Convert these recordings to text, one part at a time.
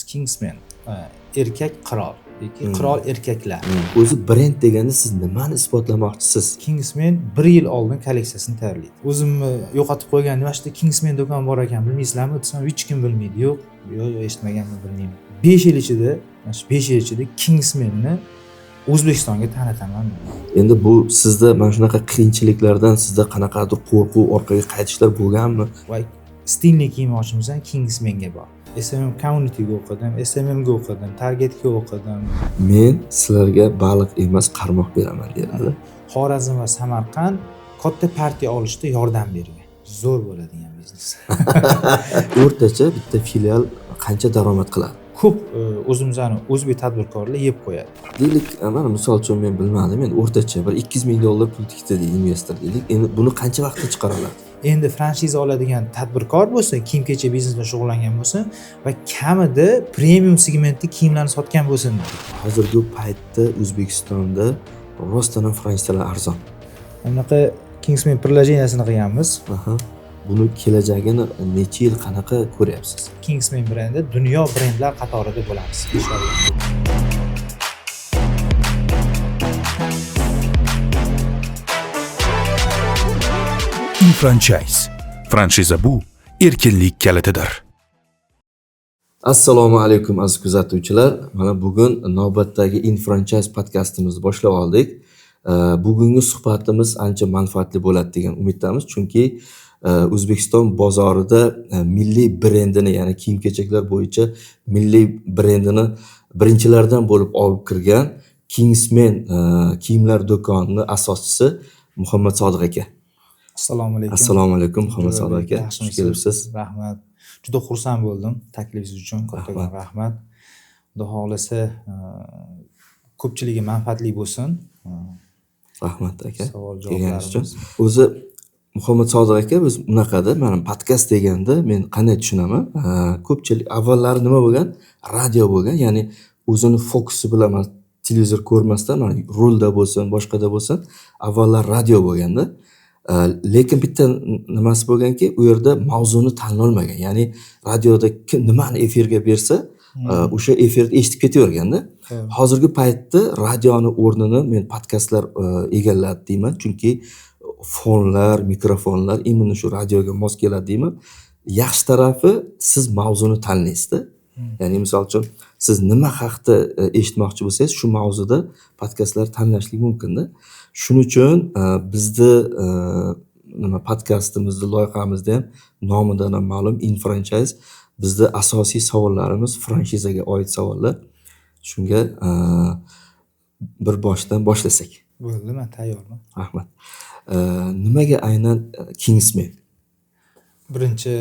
Kingsman erkak qirol yoki qirol erkaklar. O'zi brend deganda siz nimani isbotlamoqchisiz? Kingsman 1 yil oldin kolleksiyasini tayyorlaydi. O'zimni yo'qotib qo'ygan mana shu Kingsman do'koni bor ekan, bilmaysizlarmi desam, hech kim bilmaydi. Yo'q, eshitmaganman, bilmayman. 5 yil ichida, mana shu 5 yil ichida Kingsmanni O'zbekistonga tanitaman. Endi bu sizda mana shunaqa qiyinchiliklardan sizda qanaqadir qo'rquv, orqaga qaytishlar bo'lganmi? Voy, stilli kiymoqchimiz ham Kingsmanga bor. SMM communityga o'qidim, SMMga o'qidim, Targetga o'qidim. Men sizlarga baliq emas, qarmoq beraman derdi. Xorazm va Samarqand katta partiya olishda yordam bergan. Zo'r bo'ladigan biznes. O'rtacha bitta filial qancha daromad qiladi? Ko'p o'zimizning o'zbek tadbirkorlar yeb qo'yadi. Deylik, mana misol uchun men bilmadim, endi o'rtacha bir 200 ming dollar pul tikdi deydi investor deylik. Endi buni qancha vaqtda chiqara oladi? Endi franchiza oladigan tadbirkor bo'lsa, kiyim-kechak biznesda shug'ullangan bo'lsa va kamida premium segmentda kiyimlarni sotgan bo'lsin. Hozirgi paytda O'zbekistonda rostdan franchizalar arzon. Bunaqa Kingsman приложениесini qilganmiz. Buni kelajagini necha yil qanaqa ko'ryapsiz? Kingsman brendi dunyo brendlar qatorida bo'lamiz inshaalloh. Franchise. Franchiza bu erkinlik kalitidir. Assalomu alaykum aziz kuzatuvchilar. Mana bugun navbatdagi Franchise podkastimizni boshlab oldik. Bugungi suhbatimiz ancha manfaatli bo'ladi degan umiddamiz, chunki O'zbekiston bozorida milliy brendini, ya'ni kiyim-kechaklar bo'yicha milliy brendini birinchilardan bo'lib olib kirgan Kingsman kiyimlar do'konining asoschisi Muhammad Sodiq aka. Assalomu alaykum. Assalomu alaykum Muhammad Sodiq aka. Xush kelibsiz. Rahmat. Juda xursand bo'ldim taklifingiz uchun. Kattakon rahmat. Xudo xolasa ko'pchiligiga manfaatli bo'lsin. Rahmat aka. Savol javoblarimiz. O'zi Muhammad Sodiq aka, biz bunaqada, mana podkast deganda men qanday tushunaman? Ko'pchilik avvallari nima bo'lgan? Radio bo'lgan, ya'ni o'zini fokusi bilan televizor ko'rmasdan, mana rulda bo'lsin, boshqada bo'lsin, avvallar radio bo'lganda, lekin bitta nimasi bo'lganki, u yerda mavzuni tanlolmagan. Ya'ni radioda kim nimani efirga bersa, o'sha efirni eshitib ketaverganda. Hozirgi paytda radioni o'rnini men podkastlar egalladi deyman, chunki fonlar, mikrofonlar imенно shu radioga mos keladi deyman. Yaxshi tarafi siz mavzuni tanlaysizda. Ya'ni misol uchun siz nima haqida eshitmoqchi bo'lsangiz, shu mavzuda podkastlar tanlashlik mumkinda. Shuning uchun bizda podkastimizni, loyihamizni ham nomidan ham ma'lum, Franchise. Bizda asosiy savollarimiz franchizaga oid savollar. Shunga bir boshdan boshlasak. Bo'ldi, men tayyorman. Rahmat. Nimaga aynan Kingsman? Birinchi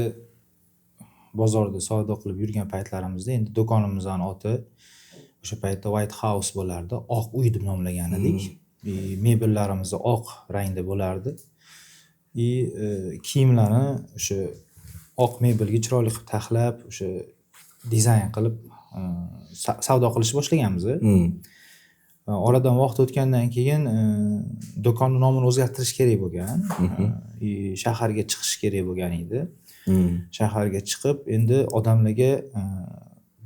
bozorda savdo qilib yurgan paytlarimizda, endi do'konimizning oti o'sha paytda White House bo'lardi, oq uy deb nomlagan edik. Mebellarimiz oq rangda bo'lardi. Kiyimlarni o'sha oq mebelga chiroyli qilib taxlab, o'sha dizayn qilib savdo qilishni boshlaganmiz. Oradan vaqt o'tgandan keyin do'konning nomini o'zgartirish kerak bo'lgan. Shaharga chiqish kerak bo'lgan edi. Shaharga chiqib, endi odamlarga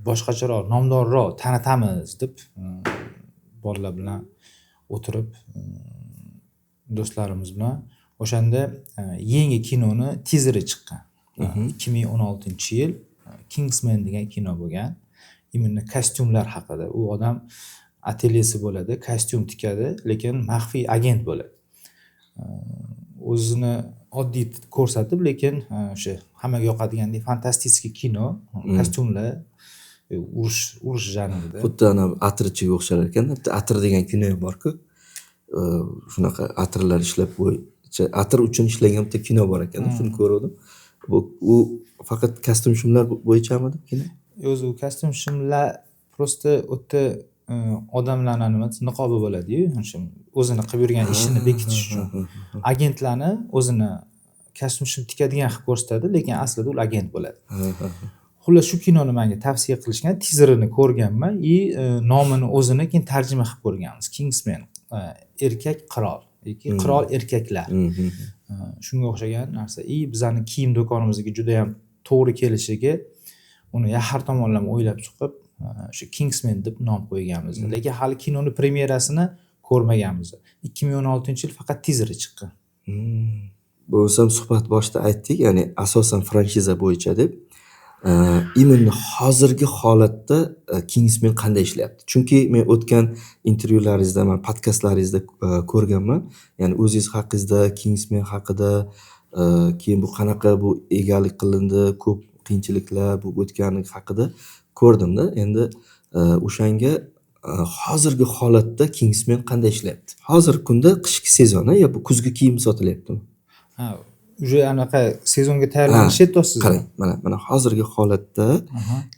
boshqacharoq, nomdorroq tanitamiz deb bolalar bilan o'tirib, do'stlarimiz bilan o'shanda yangi kinoni tizeri chiqqan. 2016-yil Kingsman degan kino bo'lgan. Imенно kostyumlar haqida. U odam atelyesi bo'ladi, kostyum tikadi, lekin maxfiy agent bo'ladi. O'zini oddiy ko'rsatib, lekin o'sha hammaga yoqadigandek fantastik kino, kostyumlar, urush janrida. Xuddi ana atirchiga o'xshar ekan. Atir degan kino bor-ku. Shunaqa atirlar ishlab atir uchun ishlagan bitta kino bor ekan, shuni ko'rdim. U faqat kostyum shimlar bo'yichami kino? O'zi u kostyum shimlar prosta o'tda odamlarning niqobi bo'ladi-yu, o'zini qilib yurgan ishini bekitish uchun. Agentlarni o'zini kostyum shim tikadigan qilib ko'rsatadi, lekin aslida u agent bo'ladi. Xullas shu kinoni menga tavsiya qilishgan, tizerini ko'rganman, nomini o'zini keyin tarjima qilib ko'rganmiz. Kingsman, erkak qirol yoki qirol erkaklar. Shunga o'xshagan narsa. Bizning kiyim do'konimizga juda ham to'g'ri kelishiga uni yaxar tomonlama o'ylab chiqib o'sha Kingsman deb nom qo'yganmiz. Lekin hali kinoni premyerasini ko'rmaganmiz. 2016-yil faqat tizeri chiqqan. Bo'lsam suhbat boshida aytdik, ya'ni asosan franchiza bo'yicha deb. Именно hozirgi holatda Kingsman qanday ishlayapti? Chunki men o'tgan intervyularingizda, men podkastlaringizda ko'rganman. Ya'ni o'zingiz haqingizda, Kingsman haqida, keyin bu qanaqa bu egalik qilindi, ko'p qiyinchiliklar bu o'tgani haqida ko'rdimda. Endi o'shanga hozirgi holatda Kingsman qanday ishlayapti? Hozirgi kunda qishki sezon yo bu kuzgi kiyim sotilyaptimi? Ha, уже anaqa sezonga tayyorlanish aytyapsiz. Qarang, mana hozirgi holatda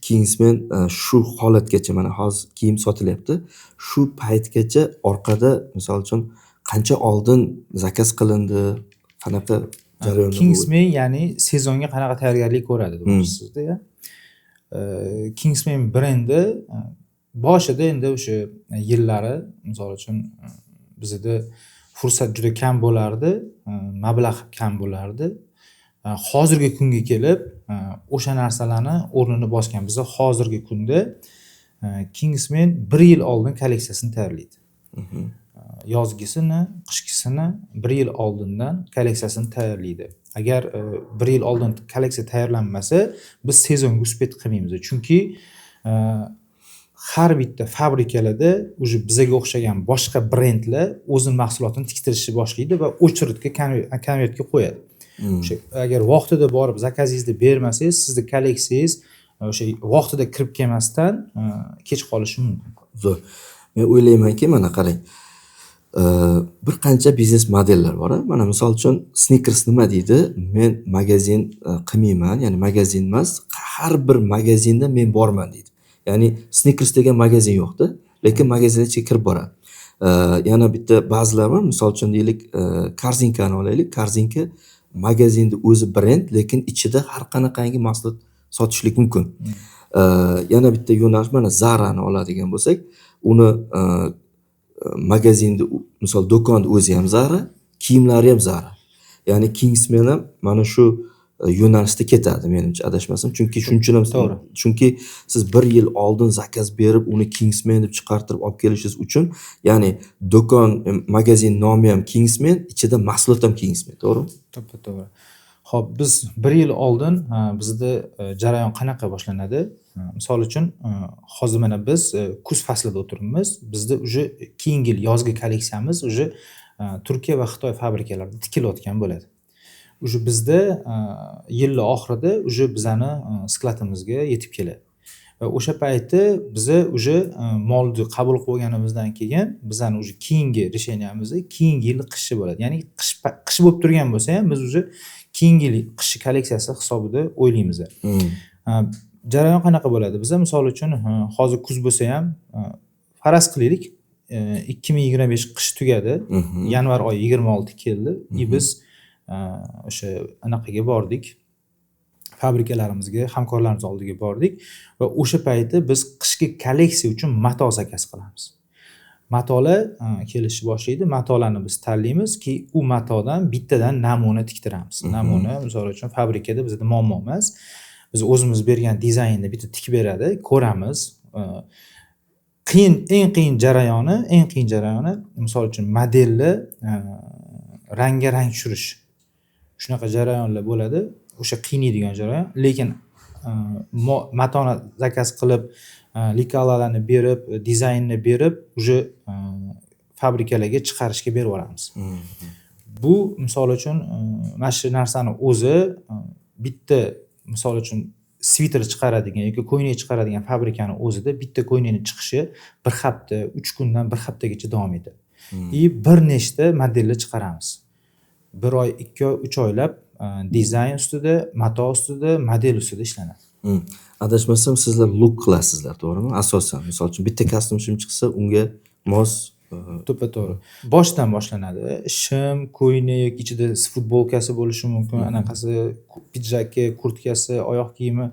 Kingsman shu holatgacha mana hozir kiyim sotilyapti. Shu paytgacha orqada misol uchun qancha oldin zakaz qilindi, qanaqa jarayonda Kingsman ya'ni sezonga qanaqa tayyorgarlik ko'radi demoqchisizda ya. Kingsman brendi boshida endi o'sha yillari misol uchun bizda fursat juda kam bo'lardi, mablag' kam bo'lardi. Hozirgi kunga kelib o'sha narsalarni o'rnini bosgan. Biz hozirgi kunda Kingsman 1 yil oldin kolleksiyasini tayyorlaydi. Yozgisini, qishkisini 1 yil oldindan kolleksiyasini tayyorlaydi. Agar 1 yil oldin kolleksiya tayyorlanmasa, biz sezonga uspet qilmaymiz. Chunki har bitta fabrikalarda уже bizga o'xshagan boshqa brendlar o'zining mahsulotini tiktirishni boshlaydi va очередga konvertga qo'yadi. O'sha agar vaqtida borib zakazingizni bermasangiz, sizning kolleksiyangiz o'sha vaqtida kirib kelmasdan kech qolishi mumkin. Zo'r. Men o'ylaymanki, mana qarang. Bir qancha biznes modellar bor. Mana misol uchun Sneakers nima deydi? Men magazin qilmayman, ya'ni magazin emas, har bir magazinda men borman deydi. Ya'ni Sneakers degan magazin yo'qda, lekin magazinga kirib boradi. Yana bitta ba'zilar bor, misol uchun deylik, Korzinkani olaylik. Korzinka magazinda o'zi brend, lekin ichida har qanaqangi mahsulot sotishlik mumkin. Yana bitta yo'nalish mana Zara'ni oladigan bo'lsak, uni magazinda misol do'konda o'zi ham Zara, kiyimlari ham Zara. Ya'ni Kingsman ham mana shu yo'nalishda ketadi menimcha, adashmasam. Chunki shunchalik to'g'ri. Chunki siz 1 yil oldin zakaz berib, uni Kingsman deb chiqartirib olib kelishingiz uchun, ya'ni do'kon, magazin nomi ham Kingsman, ichida mahsulot ham Kingsman, to'g'rimi? To'g'ri. Xo'p, biz 1 yil oldin bizda jarayon qanaqa boshlanadi? Misol uchun, hozir mana biz kuz faslida o'tiribmiz. Bizda uje keyingi yil yozgi kolleksiyamiz uje Turkiya va Xitoy fabrikalarida tikilayotgan bo'ladi. Uje bizda yillar oxirida uje bizani skladimizga yetib keladi. Va o'sha paytda biza uje molni qabul qilganimizdan keyin bizani uje keyingi resheniyamiz keyingi yil qishi bo'ladi. Ya'ni qish bo'lib turgan bo'lsa ham biz uje keyingi yil qish kolleksiyasi hisobida o'ylaymiz. Jarayon qanaqa bo'ladi? Biza misol uchun hozir kuz bo'lsa ham faraz qilaylik 2025 qish tugadi. Yanvar oyi 26 keldi. Biz o'sha anaqaga bordik. Fabrikalarimizga, hamkorlarimiz oldiga bordik va o'sha paytda biz qishki kolleksiya uchun mato zakaz qilamiz. Matolar kelishni boshlaydi. Matolarni biz tanlaymiz-ki, u matodan bittadan namuna tiktiramiz. Namuna, misol uchun fabrikada bizda muammo emas. Biz o'zimiz bergan dizaynni bitta tikib beradi, ko'ramiz. Eng qiyin jarayoni misol uchun modelni rangga rang tushirish. Shunaqa jarayonlar bo'ladi. O'sha qiynaydigan jarayon. Lekin matoni zakaz qilib, likalalarni berib, dizaynni berib, uje fabrikalarga chiqarishga berib yuboramiz. Bu misol uchun mana shu narsani o'zi bitta misol uchun sviter chiqaradigan yoki ko'ylak chiqaradigan fabrikani o'zida bitta ko'ylakning chiqishi 1 hafta, 3 kundan 1 haftagacha davom etadi. Bir nechta modellar chiqaramiz. 1 oy, 2 oy, 3 oylab dizayn ustida, mato ustida, model ustida ishlanadi. Adashmasam sizlar look qilasizlar, to'g'rimi? Asosan, misol uchun bitta kostyum shim chiqsa, unga mos to'g'ri. Boshdan boshlanadi. Shim, ko'ylak yoki ichida futbolkasi bo'lishi mumkin, anaqasi, pidjaki, kurtkasi, oyoq kiyimi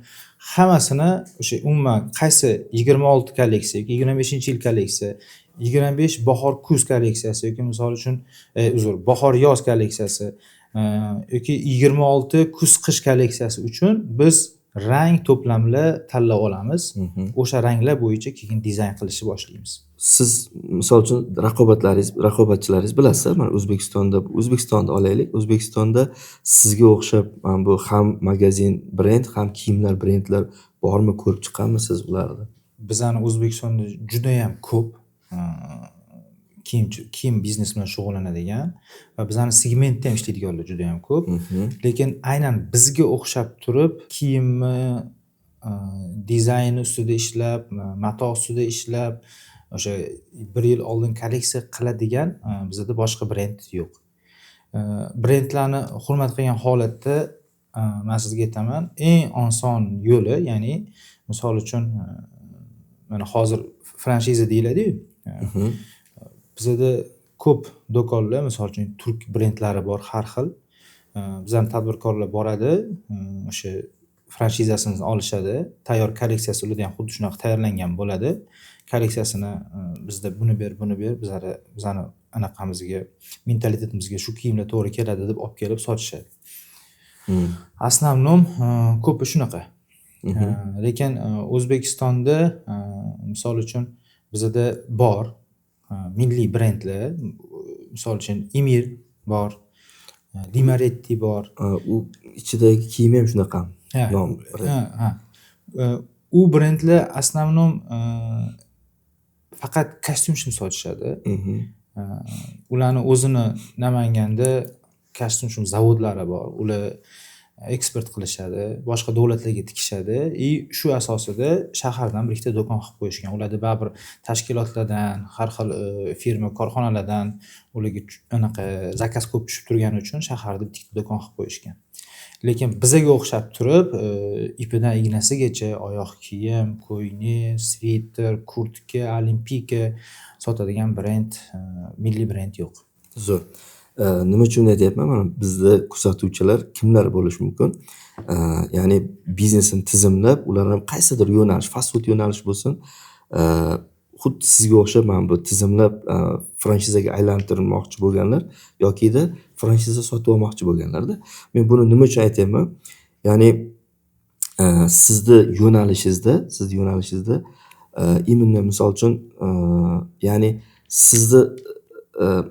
hammasini o'sha umuman qaysi 26 kolleksiya yoki 25-yil kolleksiya, 25 bahor kuz kolleksiyasi yoki misol uchun bahor yoz kolleksiyasi yoki 26 kuz qish kolleksiyasi uchun biz rang to'plamli tanlab olamiz. O'sha ranglar bo'yicha keyin dizayn qilishni boshlaymiz. Siz misol uchun raqobatchilaringiz bilasizlar, mana O'zbekistonni olaylik. O'zbekistonda sizga o'xshab mana bu ham magazin brend, ham kiyimlar brendlar bormi, ko'rib chiqqanmisiz ularni? Bizani O'zbekistonda juda ham ko'p kiyim biznes bilan shug'ullanadigan va bizani segmentda ham ishlaydiganlar juda ham ko'p. Lekin aynan bizga o'xshab turib kiyimni dizayni ustida ishlab, mato ustida ishlab, o'sha 1 yil oldin kolleksiya qiladigan bizda boshqa brend yo'q. Brendlarni hurmat qilgan holatda men sizga aytaman, eng oson yo'li, ya'ni misol uchun mana hozir franshiza deyiladi-yu. Bizda ko'p do'konlar, misol uchun turk brendlari bor har xil. Bizning tadbirkorlar boradi, o'sha franshizasini olishadi, tayyor kolleksiyasi ularda ham xuddi shunaqa tayyorlangan bo'ladi. Kolleksiyasini bizda buni ber, bizani anaqamizga, mentalitetimizga shu kiyimlar to'g'ri keladi deb olib kelib sotishadi. Основном ko'pi shunaqa. Lekin O'zbekistonda misol uchun bizda bor milliy brendlar, misol uchun Emir bor, Dimaretti bor. U ichidagi kiyim ham shunaqa. Nom. U brendlar основном faqat kostyum-shim sotishadi. Ularni o'zini Namanganda kostyum-shim zavodlari bor. Ular eksport qilishadi, boshqa davlatlarga tikishadi. Shu asosida shahardan bir ikkita do'kon qilib qo'yishgan. Ularda baribir tashkilotlardan, har xil firma, korxonalardan ularga anaqa zakaz ko'p tushib turgani uchun shaharda bir ikkita do'kon qilib qo'yishgan. Lekin bizga o'xshab turib, ipidan ignasigacha oyoq kiyim, ko'yni, sviter, kurtka, olimpiyka sotadigan brend, milliy brend yo'q. Zo'r. Nima uchun aytyapman? Mana bizda kuzatuvchilar kimlar bo'lishi mumkin? Ya'ni biznesini tizimlab, ular ham qaysidir yo'nalish, fast food yo'nalish bo'lsin, xuddi sizga o'xshab mana bu tizimlab franshizaga aylantirmoqchi bo'lganlar yokida franshiza sotib olmoqchi bo'lganlarda. Men buni nima uchun aytyapman? Ya'ni sizni yo'nalishingizda именно misol uchun ya'ni sizni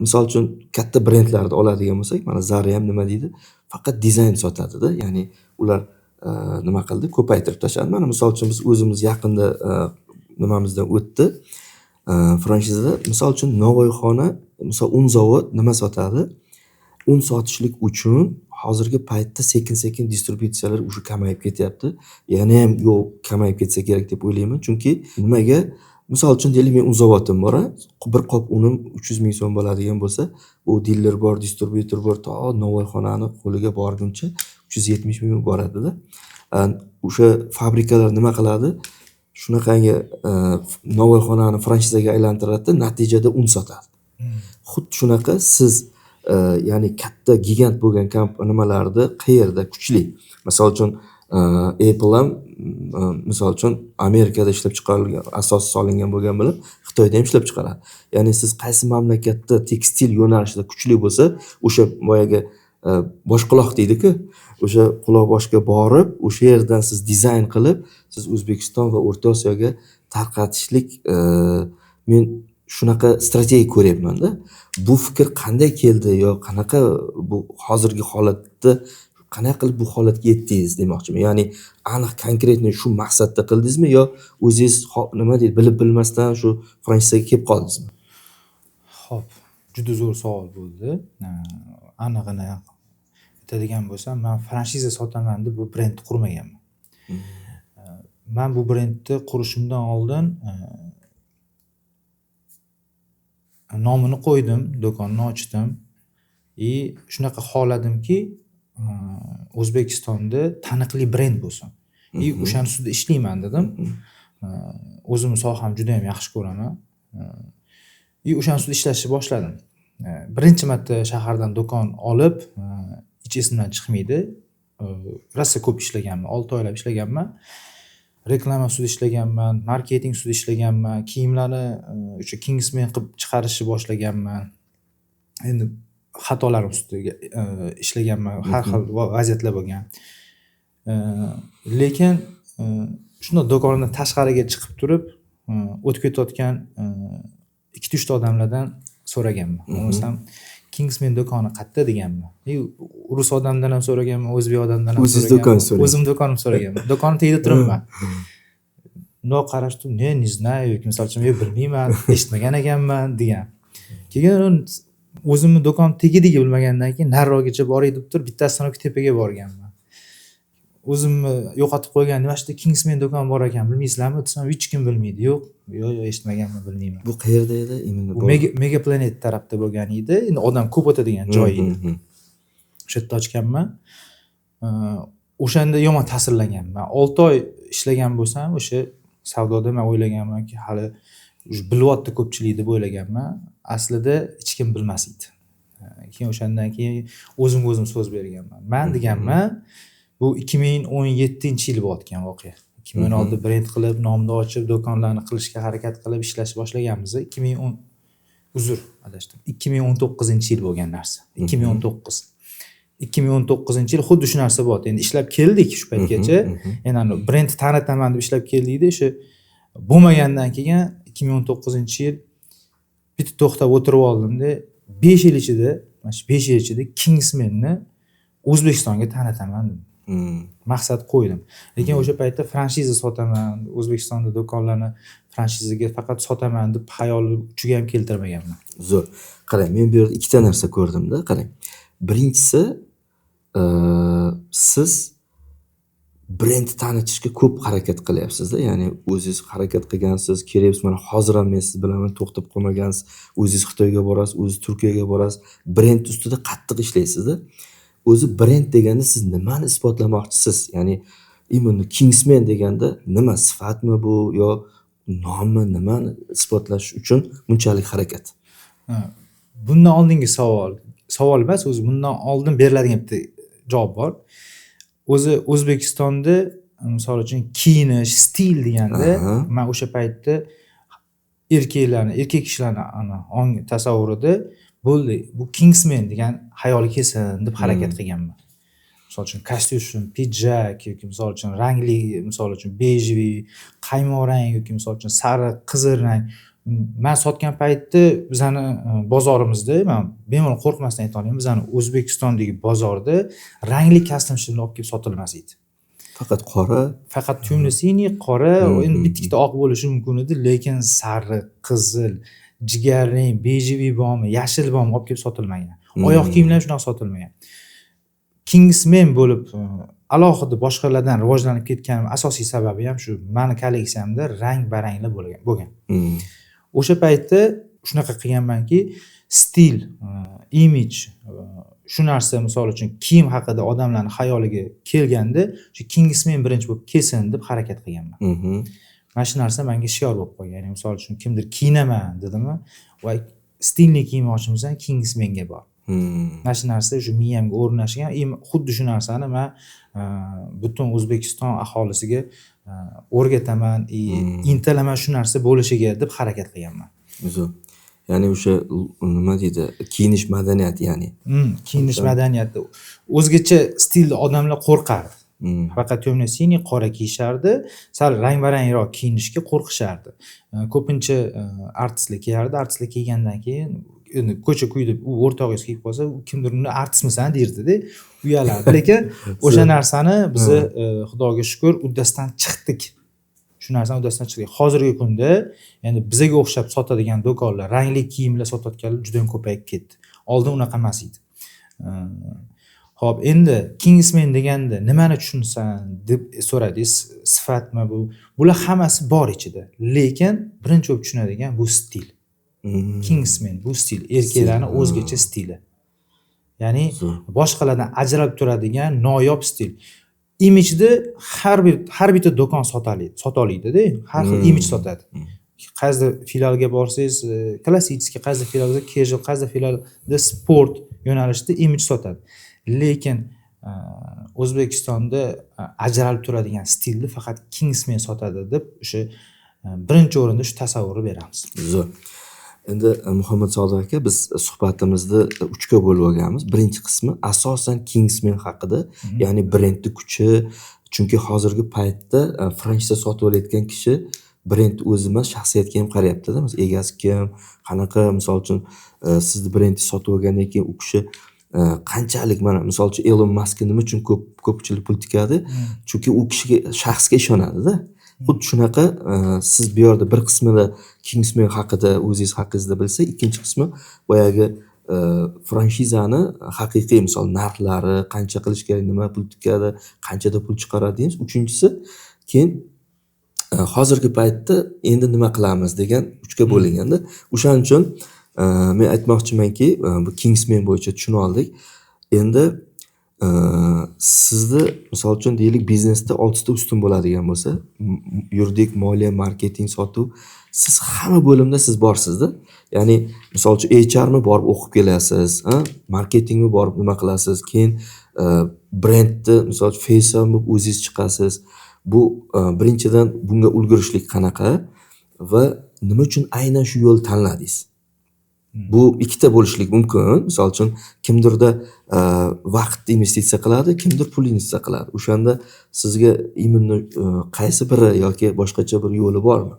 misol uchun katta brendlarni oladigan bo'lsak, mana Zara ham nima deydi? Faqat dizayn sotadi-da. Ya'ni ular nima qildi? Ko'paytirib tashladi. Mana misol uchun biz o'zimiz yaqinda nimamizdan o'tdi. Franshizada misol uchun Novoyxona, misol un zavod nima sotadi? Un sotishlik uchun hozirgi paytda sekin-sekin distributsiyalar уже kamayib ketyapti. Yana ham yo'q kamayib ketsa kerak deb o'ylayman. Chunki nimaga? Misol uchun deylik, men un zavodim bor, bir qop unim 300 ming so'm bo'ladigan bo'lsa, u diler bor, distributor bor, to Novoyxonani qo'liga borguncha 370 ming boradi-da. O'sha fabrikalar nima qiladi? Shunaqangi Novoyxonani franshizaga aylantiradi, natijada un sotadi. Xuddi shunaqa siz ya'ni katta gigant bo'lgan nimalarda qayerda kuchli. Misol uchun Apple ham misol uchun Amerikada ishlab chiqarilgan, asosi solingan bo'lgan bilan Xitoyda ham ishlab chiqaradi. Ya'ni siz qaysi mamlakatda tekstil yo'nalishida kuchli bo'lsa, o'sha boyaga boshquloq deydi-ku, o'sha quloq boshga borib, o'sha yerdan siz dizayn qilib, siz O'zbekiston va O'rta Osiyoga tarqatishlik men shunaqa strategiya ko'ryapman-da. Bu fikr qanday keldi yo qanaqa bu hozirgi holatda qanaqa qilib bu holatga yetdingiz demoqchiman. Ya'ni aniq konkretni shu maqsadda qildingizmi yo o'zingiz nima deydi, bilib bilmasdan shu franshizaga kelib qoldingizmi? Xo'p, juda zo'r savol bo'ldi. Anig'ini aytadigan bo'lsam, men franshiza sotaman deb bu brendni qurmaganman. Men bu brendni qurishimdan oldin nomini qo'ydim, do'konni ochdim. Shunaqa xohladimki, O'zbekistonda taniqli brend bo'lsin. O'shaning ustida ishlayman dedim. O'zimning soham juda ham yaxshi ko'raman. O'shaning ustida ishlashni boshladim. Birinchi marta shahardan do'kon olib, hech esimdan chiqmaydi. Rosa ko'p ishlaganman, 6 oylab ishlaganman. Reklama ustida ishlaganman, marketing ustida ishlaganman, kiyimlarni o'sha Kingsman qilib chiqarishni boshlaganman. Endi xatolarim ustida ishlaganman, har xil vaziyatlar bo'lgan. Lekin shunday do'kondan tashqariga chiqib turib o'tib ketayotgan 2-3 ta odamlardan so'raganman. O'zim Kingsman do'koni qayerda deganman. Rus odamdan ham so'raganman, o'zbek odamdan ham O'zingiz do'kon so'ragansiz. O'zim do'konim so'raganman. Do'konni tagida turibman. No qarashdim, ne знаю, yoki masalan, men bilmayman, eshitmagan ekanman degan. Keyin o'zimni do'kon tagidagi bilmagandan keyin nariroqgacha boray deb turib bittasidan tepaga borganman. O'zimni yo'qotib qo'ygan, nima ishda Kingsman do'kon bor ekan, bilmaysizlarmi desam, hech kim bilmaydi. Yo'q, eshitmaganman, bilmayman. Bu qayerda edi? Bu Mega Planet tarafda bo'lgan edi. Endi odam ko'p o'tadigan joy edi. O'sha yerda ochganman. O'shanda yomon ta'sirlanganman. 6 oy ishlagan bo'lsam, o'sha savdoda men o'ylaganmanki, hali bilyapti ko'pchilik deb o'ylaganman. Aslida hech kim bilmas edi. Keyin o'shandan keyin o'zimga o'zim so'z berganman. Men deganman, bu 2017-yil bo'layotgan voqea. 2016 brend qilib, nomni ochib, do'konlarni qilishga harakat qilib ishlash boshlaganmiz. 2019-yil bo'lgan narsa. 2019-yil xuddi shu narsa bo'ldi. Endi ishlab keldik shu paytgacha. Endi brend tanitaman deb ishlab keldik-da, o'sha bo'lmagandan keyin 2019-yil bitta to'xtab o'tirib oldim-da, 5 yil ichida, mana shu 5 yil ichida Kingsmanni O'zbekistonga tanitaman dedim. Maqsad qo'ydim. Lekin o'sha paytda franshiza sotaman, O'zbekistonda do'konlarni franshizaga faqat sotaman deb xayol uchiga ham keltirmaganman. Zo'r. Qarang, men bu yerda ikkita narsa ko'rdim-da, qarang. Birinchisi, siz brend tanitishga ko'p harakat qilyapsiz-da, ya'ni o'zingiz harakat qilgansiz, keraksiz, mana hozir ham men siz bilan to'xtab qolmagansiz, o'zingiz Xitoyga borasiz, o'zingiz Turkiyaga borasiz, brend ustida qattiq ishlaysiz-da. O'zi brend deganda siz nimani isbotlamoqchisiz? Ya'ni imенно Kingsman deganda nima, sifatmi bu yo nommi, nimani isbotlash uchun bunchalik harakat? Bundan oldingi savol emas, o'zi bundan oldin beriladigan bitta javob bor. O'zi O'zbekistonda misol uchun kiyinish, stil deganda men o'sha paytda erkak kishilarni tasavvurida bo'ldi. Bu Kingsman degan xayolga kelsin deb harakat qilganman. Misol uchun kostyum, pidjak yoki misol uchun rangli, misol uchun bejli, qaymoq rang yoki misol uchun sariq, qizil rang. Men sotgan paytda bizani bozorimizda, men bemalol qo'rqmasdan ayta olaman, bizani O'zbekistondagi bozorda rangli kostyumlarni olib kelib sotilmas edi. Faqat qora, faqat temno-siniy, qora, endi bitta oq bo'lishi mumkin edi, lekin sariq, qizil, jigarrang, bejli bormi, yashil bormi olib kelib sotilmagan. Oyoq kiyimlar shunaqa sotilmagan. Kingsman bo'lib alohida boshqalardan rivojlanib ketganim asosiy sababi ham shu, meni kolleksiyamda rang-baranglar bo'lgan. O'sha paytda shunaqa qilganmanki, stil, image, shu narsa misol uchun kiyim haqida odamlarning xayoliga kelganda, shu Kingsman birinchi bo'lib kelsin deb harakat qilganman. Mana shu narsa menga shior bo'lib qolgan. Ya'ni misol uchun kimdir kiyinaman dedimi, va stilni kiymoqchimisan, Kingsmanga bor. Mana shu narsa shu miyamga o'rnashgan. Xuddi shu narsani men butun O'zbekiston aholisiga o'rgataman, intilaman shu narsa bo'lishiga deb harakat qilganman. Zo'r. Ya'ni o'sha nima deydi, kiyinish madaniyati, ya'ni. Kiyinish madaniyati. O'zgacha stilda odamlar qo'rqardi. Faqat temno-siniy, qora kiyishardi, sal rang-barangroq kiyinishga qo'rqishardi. Ko'pincha artistlar kiyardi, artistlar kiygandan keyin endi ko'cha-ko'yda u o'rtog'ingiz kiyib qolsa, kimdir uni artistmisan derdi-da, uyalardi. Lekin o'sha narsani biz Xudoga shukr uddasidan chiqdik. Shu narsani uddasidan chiqdik. Hozirgi kunda endi bizga o'xshab sotadigan do'konlar, rangli kiyimlar sotayotganlar juda ham ko'payib ketdi. Oldin unaqa emas edi. Xo'p, endi Kingsman deganda nimani tushunsan deb so'radingiz, sifatmi bu? Bular hammasi bor ichida. Lekin birinchi bo'lib tushunadigan bu stil. Kingsman bu stil, erkaklarning o'zgacha stili. Ya'ni boshqalardan ajralib turadigan noyob stil. Imijda har bitta do'kon sotolaydi-da, har xil imij sotadi. Qaysi filialga borsangiz, klassik, qaysi filialga casual, qaysi filialda sport yo'nalishida imij sotadi. Lekin O'zbekistonda ajralib turadigan stilni faqat Kingsman sotadi deb o'sha birinchi o'rinda shu tasavvurni beramiz. Zo'r. Endi Muhammad Sodiq aka, biz suhbatimizni 3 ga bo'lib olganmiz. Birinchi qismi asosan Kingsman haqida, ya'ni brendning kuchi, Chunki hozirgi paytda franchiza sotib olayotgan kishi brend o'zi emas, shaxsiyatga ham qarayapti-da. Masalan, egasi kim, qanaqa, misol uchun sizni brendni sotib olgandan keyin u kishi qanchalik, mana misol uchun Elon Muskni nima uchun ko'pchilik pul tikadi? Chunki u kishiga, shaxsga ishonadi-da. Xuddi shunaqa siz bu yerda bir qismida Kingsman haqida, o'zingiz haqingizda bilsa, ikkinchi qismi boyagi franshizani haqiqiy misol narxlari, qancha qilish kerak, nima pul tikadi, qanchada pul chiqaradi deymiz. Uchinchisi, keyin hozirgi paytda endi nima qilamiz degan uchga bo'linganda, o'shaning uchun men aytmoqchimanki, bu Kingsman bo'yicha tushunib oldik. Endi sizni misol uchun deylik biznesda 6 ta ustun bo'ladigan bo'lsa, yuridik, moliya, marketing, sotuv, siz hamma bo'limda siz borsizda. Ya'ni misol uchun HR mi borib o'qib kelasiz, marketingmi borib nima qilasiz, keyin brendni misol uchun face bo'lib o'zingiz chiqasiz. Bu birinchidan bunga ulgurishlik qanaqa va nima uchun aynan shu yo'l tanladingiz? Bu ikkita bo'lishlik mumkin. Misol uchun kimdirda vaqt investitsiya qiladi, kimdir pul investitsiya qiladi. O'shanda sizga imенно qaysi biri yoki boshqacha bir yo'li bormi?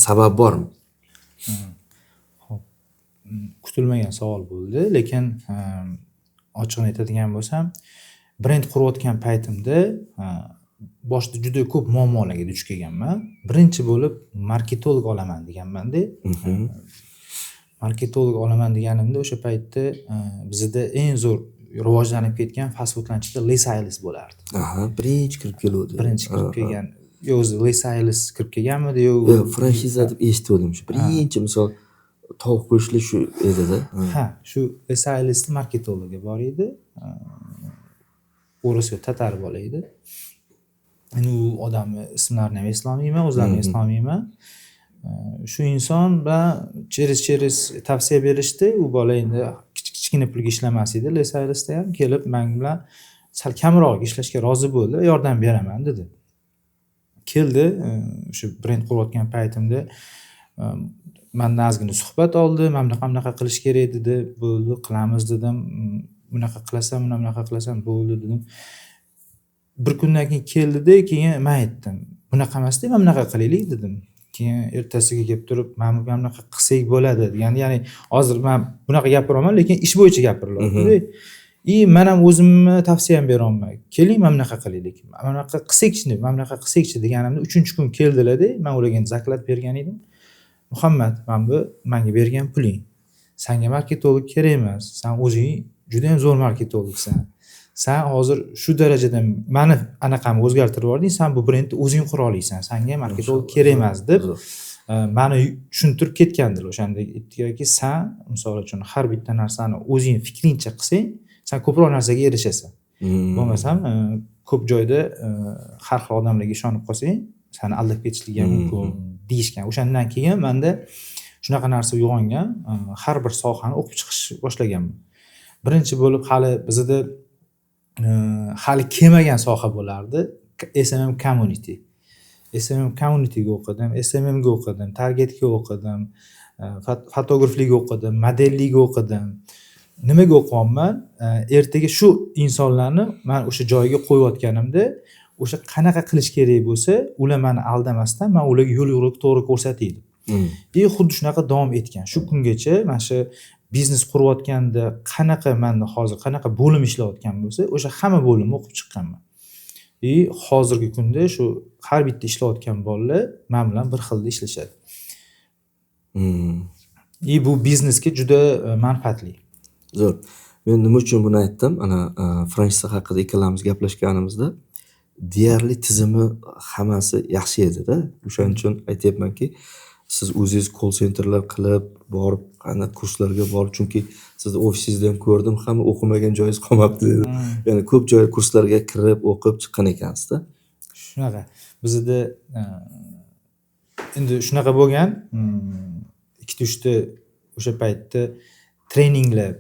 Sabab bormi? Xo'p. Kutilmagan savol bo'ldi, lekin ochiqni aytadigan bo'lsam, brend qurayotgan paytimda boshida juda ko'p muammolarga duch kelganman. Birinchi bo'lib marketolog olaman deganman-da. Marketolog olaman deganimda o'sha paytda bizda eng zo'r rivojlanib ketgan fast foodlarning ichida Les Ailes bo'lardi. Birinchi kirib keluvdi. Birinchi kirib kelgan. Yo, o'zi Les Ailes kirib kelganmidi, yo franchiza deb eshitdim shu. Birinchi misol tovuq go'shtli shu edi-da. Shu Les Ailesning marketologi bor edi. O'rus tatar bola edi. Endi u odamni ismlarini ham eslolmayman, o'zlarini eslolmayman. Shu inson bilan cheris tavsiya berishdi. U bola endi kichkina pulga ishlamas edi. Les Ailesda ham kelib men bilan sal kamroq ishlashga rozi bo'ldi, yordam beraman dedi. Keldi, o'sha brend qurayotgan paytimda mendan ozgina suhbat oldi. Mana bunaqa qilish kerak dedi. Bo'ldi, qilamiz dedim. Bunaqa qilasan, bunaqa qilasan, bo'ldi dedim. Bir kundan keyin keldi-da, keyin men aytdim. Bunaqa emas-da, mana bunaqa qilaylik dedim. Keyin ertasiga kelib turib, mana bunaqa qilsak bo'ladi degan. Ya'ni hozir men bunaqa gapiraman, lekin ish bo'yicha gapirilyapti-da. Men ham o'zimni tavsiyam bera olmay. Keling, mana bunaqa qilaylik. Mana bunaqa qilsak-chi, mana bunaqa qilsak-chi deganimda 3-kun keldilar-da. Men ularga zakat bergan edim. Muhammad, mana bu menga bergan puling. Senga marketolog kerak emas. Sen o'zing juda ham zo'r marketologsan. Sen hozir shu darajada meni anaqamni o'zgartirib yubording, sen bu brendni o'zing qura olasan. Senga marketolog kerak emas deb meni tushuntirib ketgandilar. O'shanda aytdiki, sen misol uchun har bitta narsani o'zing fikringcha qilsang, sen ko'proq narsaga erishasan. Bo'lmasam, ko'p joyda har xil odamlarga ishonib qolsang, seni aldab ketishligi mumkin deyishgan. O'shandan keyin menda shunaqa narsa uyg'ongan, har bir sohani o'qib chiqish boshlaganman. Birinchi bo'lib hali bizda hali kelmagan soha bo'lardi. SMM community. SMM communityga o'qidim, SMMga o'qidim, targetga o'qidim, fotograflikga o'qidim, modellikga o'qidim. Nimaga o'qiyapman? Ertaga shu insonlarni men o'sha joyga qo'yayotganimda, o'sha qanaqa qilish kerak bo'lsa, ular meni aldamasdan men ularga yo'l yo'riq to'g'ri ko'rsatdim. Xuddi shunaqa davom etgan. Shu kungacha mana shu biznes qurayotganda menda hozir qanaqa bo'lim ishlayotgan bo'lsa, o'sha hamma bo'limni o'qib chiqqanman. Hozirgi kunda shu har bitta ishlayotgan bolalar men bilan bir xilda ishlashadi. Bu biznesga juda manfaatli. Zo'r. Men nima uchun buni aytdim? Ana franchiza haqida ikkalamiz gaplashganimizda deyarli tizimi hammasi yaxshi edi-da. O'shaning uchun aytayapmanki, siz o'zingiz call centerlar qilib, borib, qana kurslarga borib, chunki sizni ofisingizda ham ko'rdim, hamma o'qimagan joyingiz qolmabdi dedi. Ya'ni ko'p joy kurslarga kirib, o'qib chiqqan ekansiz-da. Shunaqa. Bizda endi shunaqa bo'lgan, 2-3 ta o'sha paytda treninglar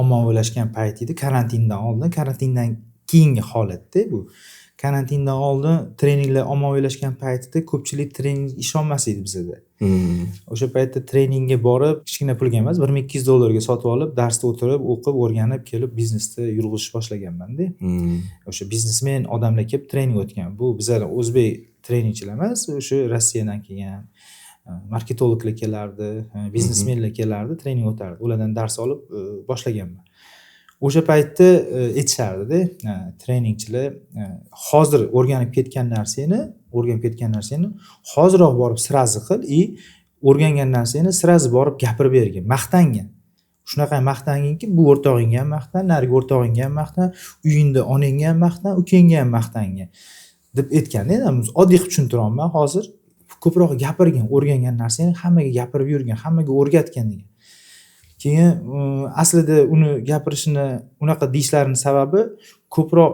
ommaviylashgan payt edi, karantindan oldin, karantindan keyingi holatda bu. karantindan oldin treninglar ommaviylashgan paytida ko'pchilik trening ishonmas edi bizada. O'sha paytda treningga borib, kichkina pulga emas, $1200 sotib olib, darsda o'tirib, o'qib, o'rganib kelib biznesda yurg'ish boshlaganman-da. O'sha biznesmen odamlar kelib trening o'tgan. Bu bizlar o'zbek treningchilar emas, o'sha Rossiyadan kelgan marketologlar kelardi, biznesmenlar kelardi, trening o'tardi. Ulardan dars olib boshlaganman. O'sha paytda aytishardi-da, treningchilar hozir o'rganib ketgan narsani hoziroq borib sirazi qil, o'rgangan narsani sirazi borib gapirib bergin, maqtangin. Shunaqa maqtanginki, bu o'rtog'ingga ham maqtan, narigi o'rtog'ingga ham maqtan, uyingda onangga ham maqtan, ukangga ham maqtangin deb aytganda, oddiy qilib tushuntiraman hozir. Ko'proq gapirgin, o'rgangan narsani hammaga gapirib yurgin, hammaga o'rgatgan degan. Keyin aslida uni gapirishini unaqa deyishlarini sababi ko'proq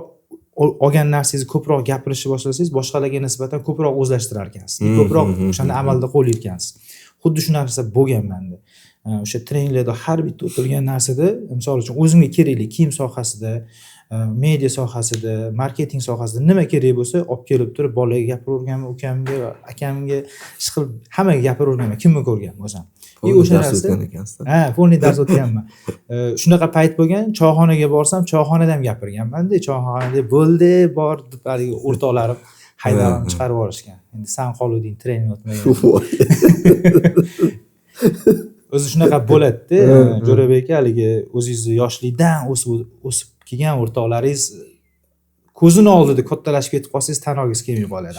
olgan narsangizni ko'proq gapirishni boshlasangiz, boshqalarga nisbatan ko'proq o'zlashtirar ekansiz. Ko'proq o'shani amalda qo'llayotgansiz ekansiz. Xuddi shu narsa bo'lgan menda. O'sha treninglarda har bitta o'tilgan narsada, misol uchun o'zimga kerakli kiyim sohasida, media sohasida, marketing sohasida nima kerak bo'lsa, olib kelib turib bolaga gapiraverganman, ukamga, akamga, ishqilib hammaga gapiraverganman, kimni ko'rgan bo'lsam. O'sha narsa o'tgan ekansiz. Polniy dars o'tganman. Shunaqa payt bo'lgan, choyxonaga borsam, choyxonada ham gapirganman-da, choyxonada bo'ldi, bor deb haligi o'rtoqlarim haydarni chiqarib yuborishgan. Endi sen qoluvding, trening o'tmagan. O'zi shunaqa bo'ladi-da, Jo'rabek haligi o'zingizni yoshlikdan o'sib kelgan o'rtoqlaringiz ko'zini oldida kattalashib ketib qolsangiz, tan olgingiz kelmay qoladi.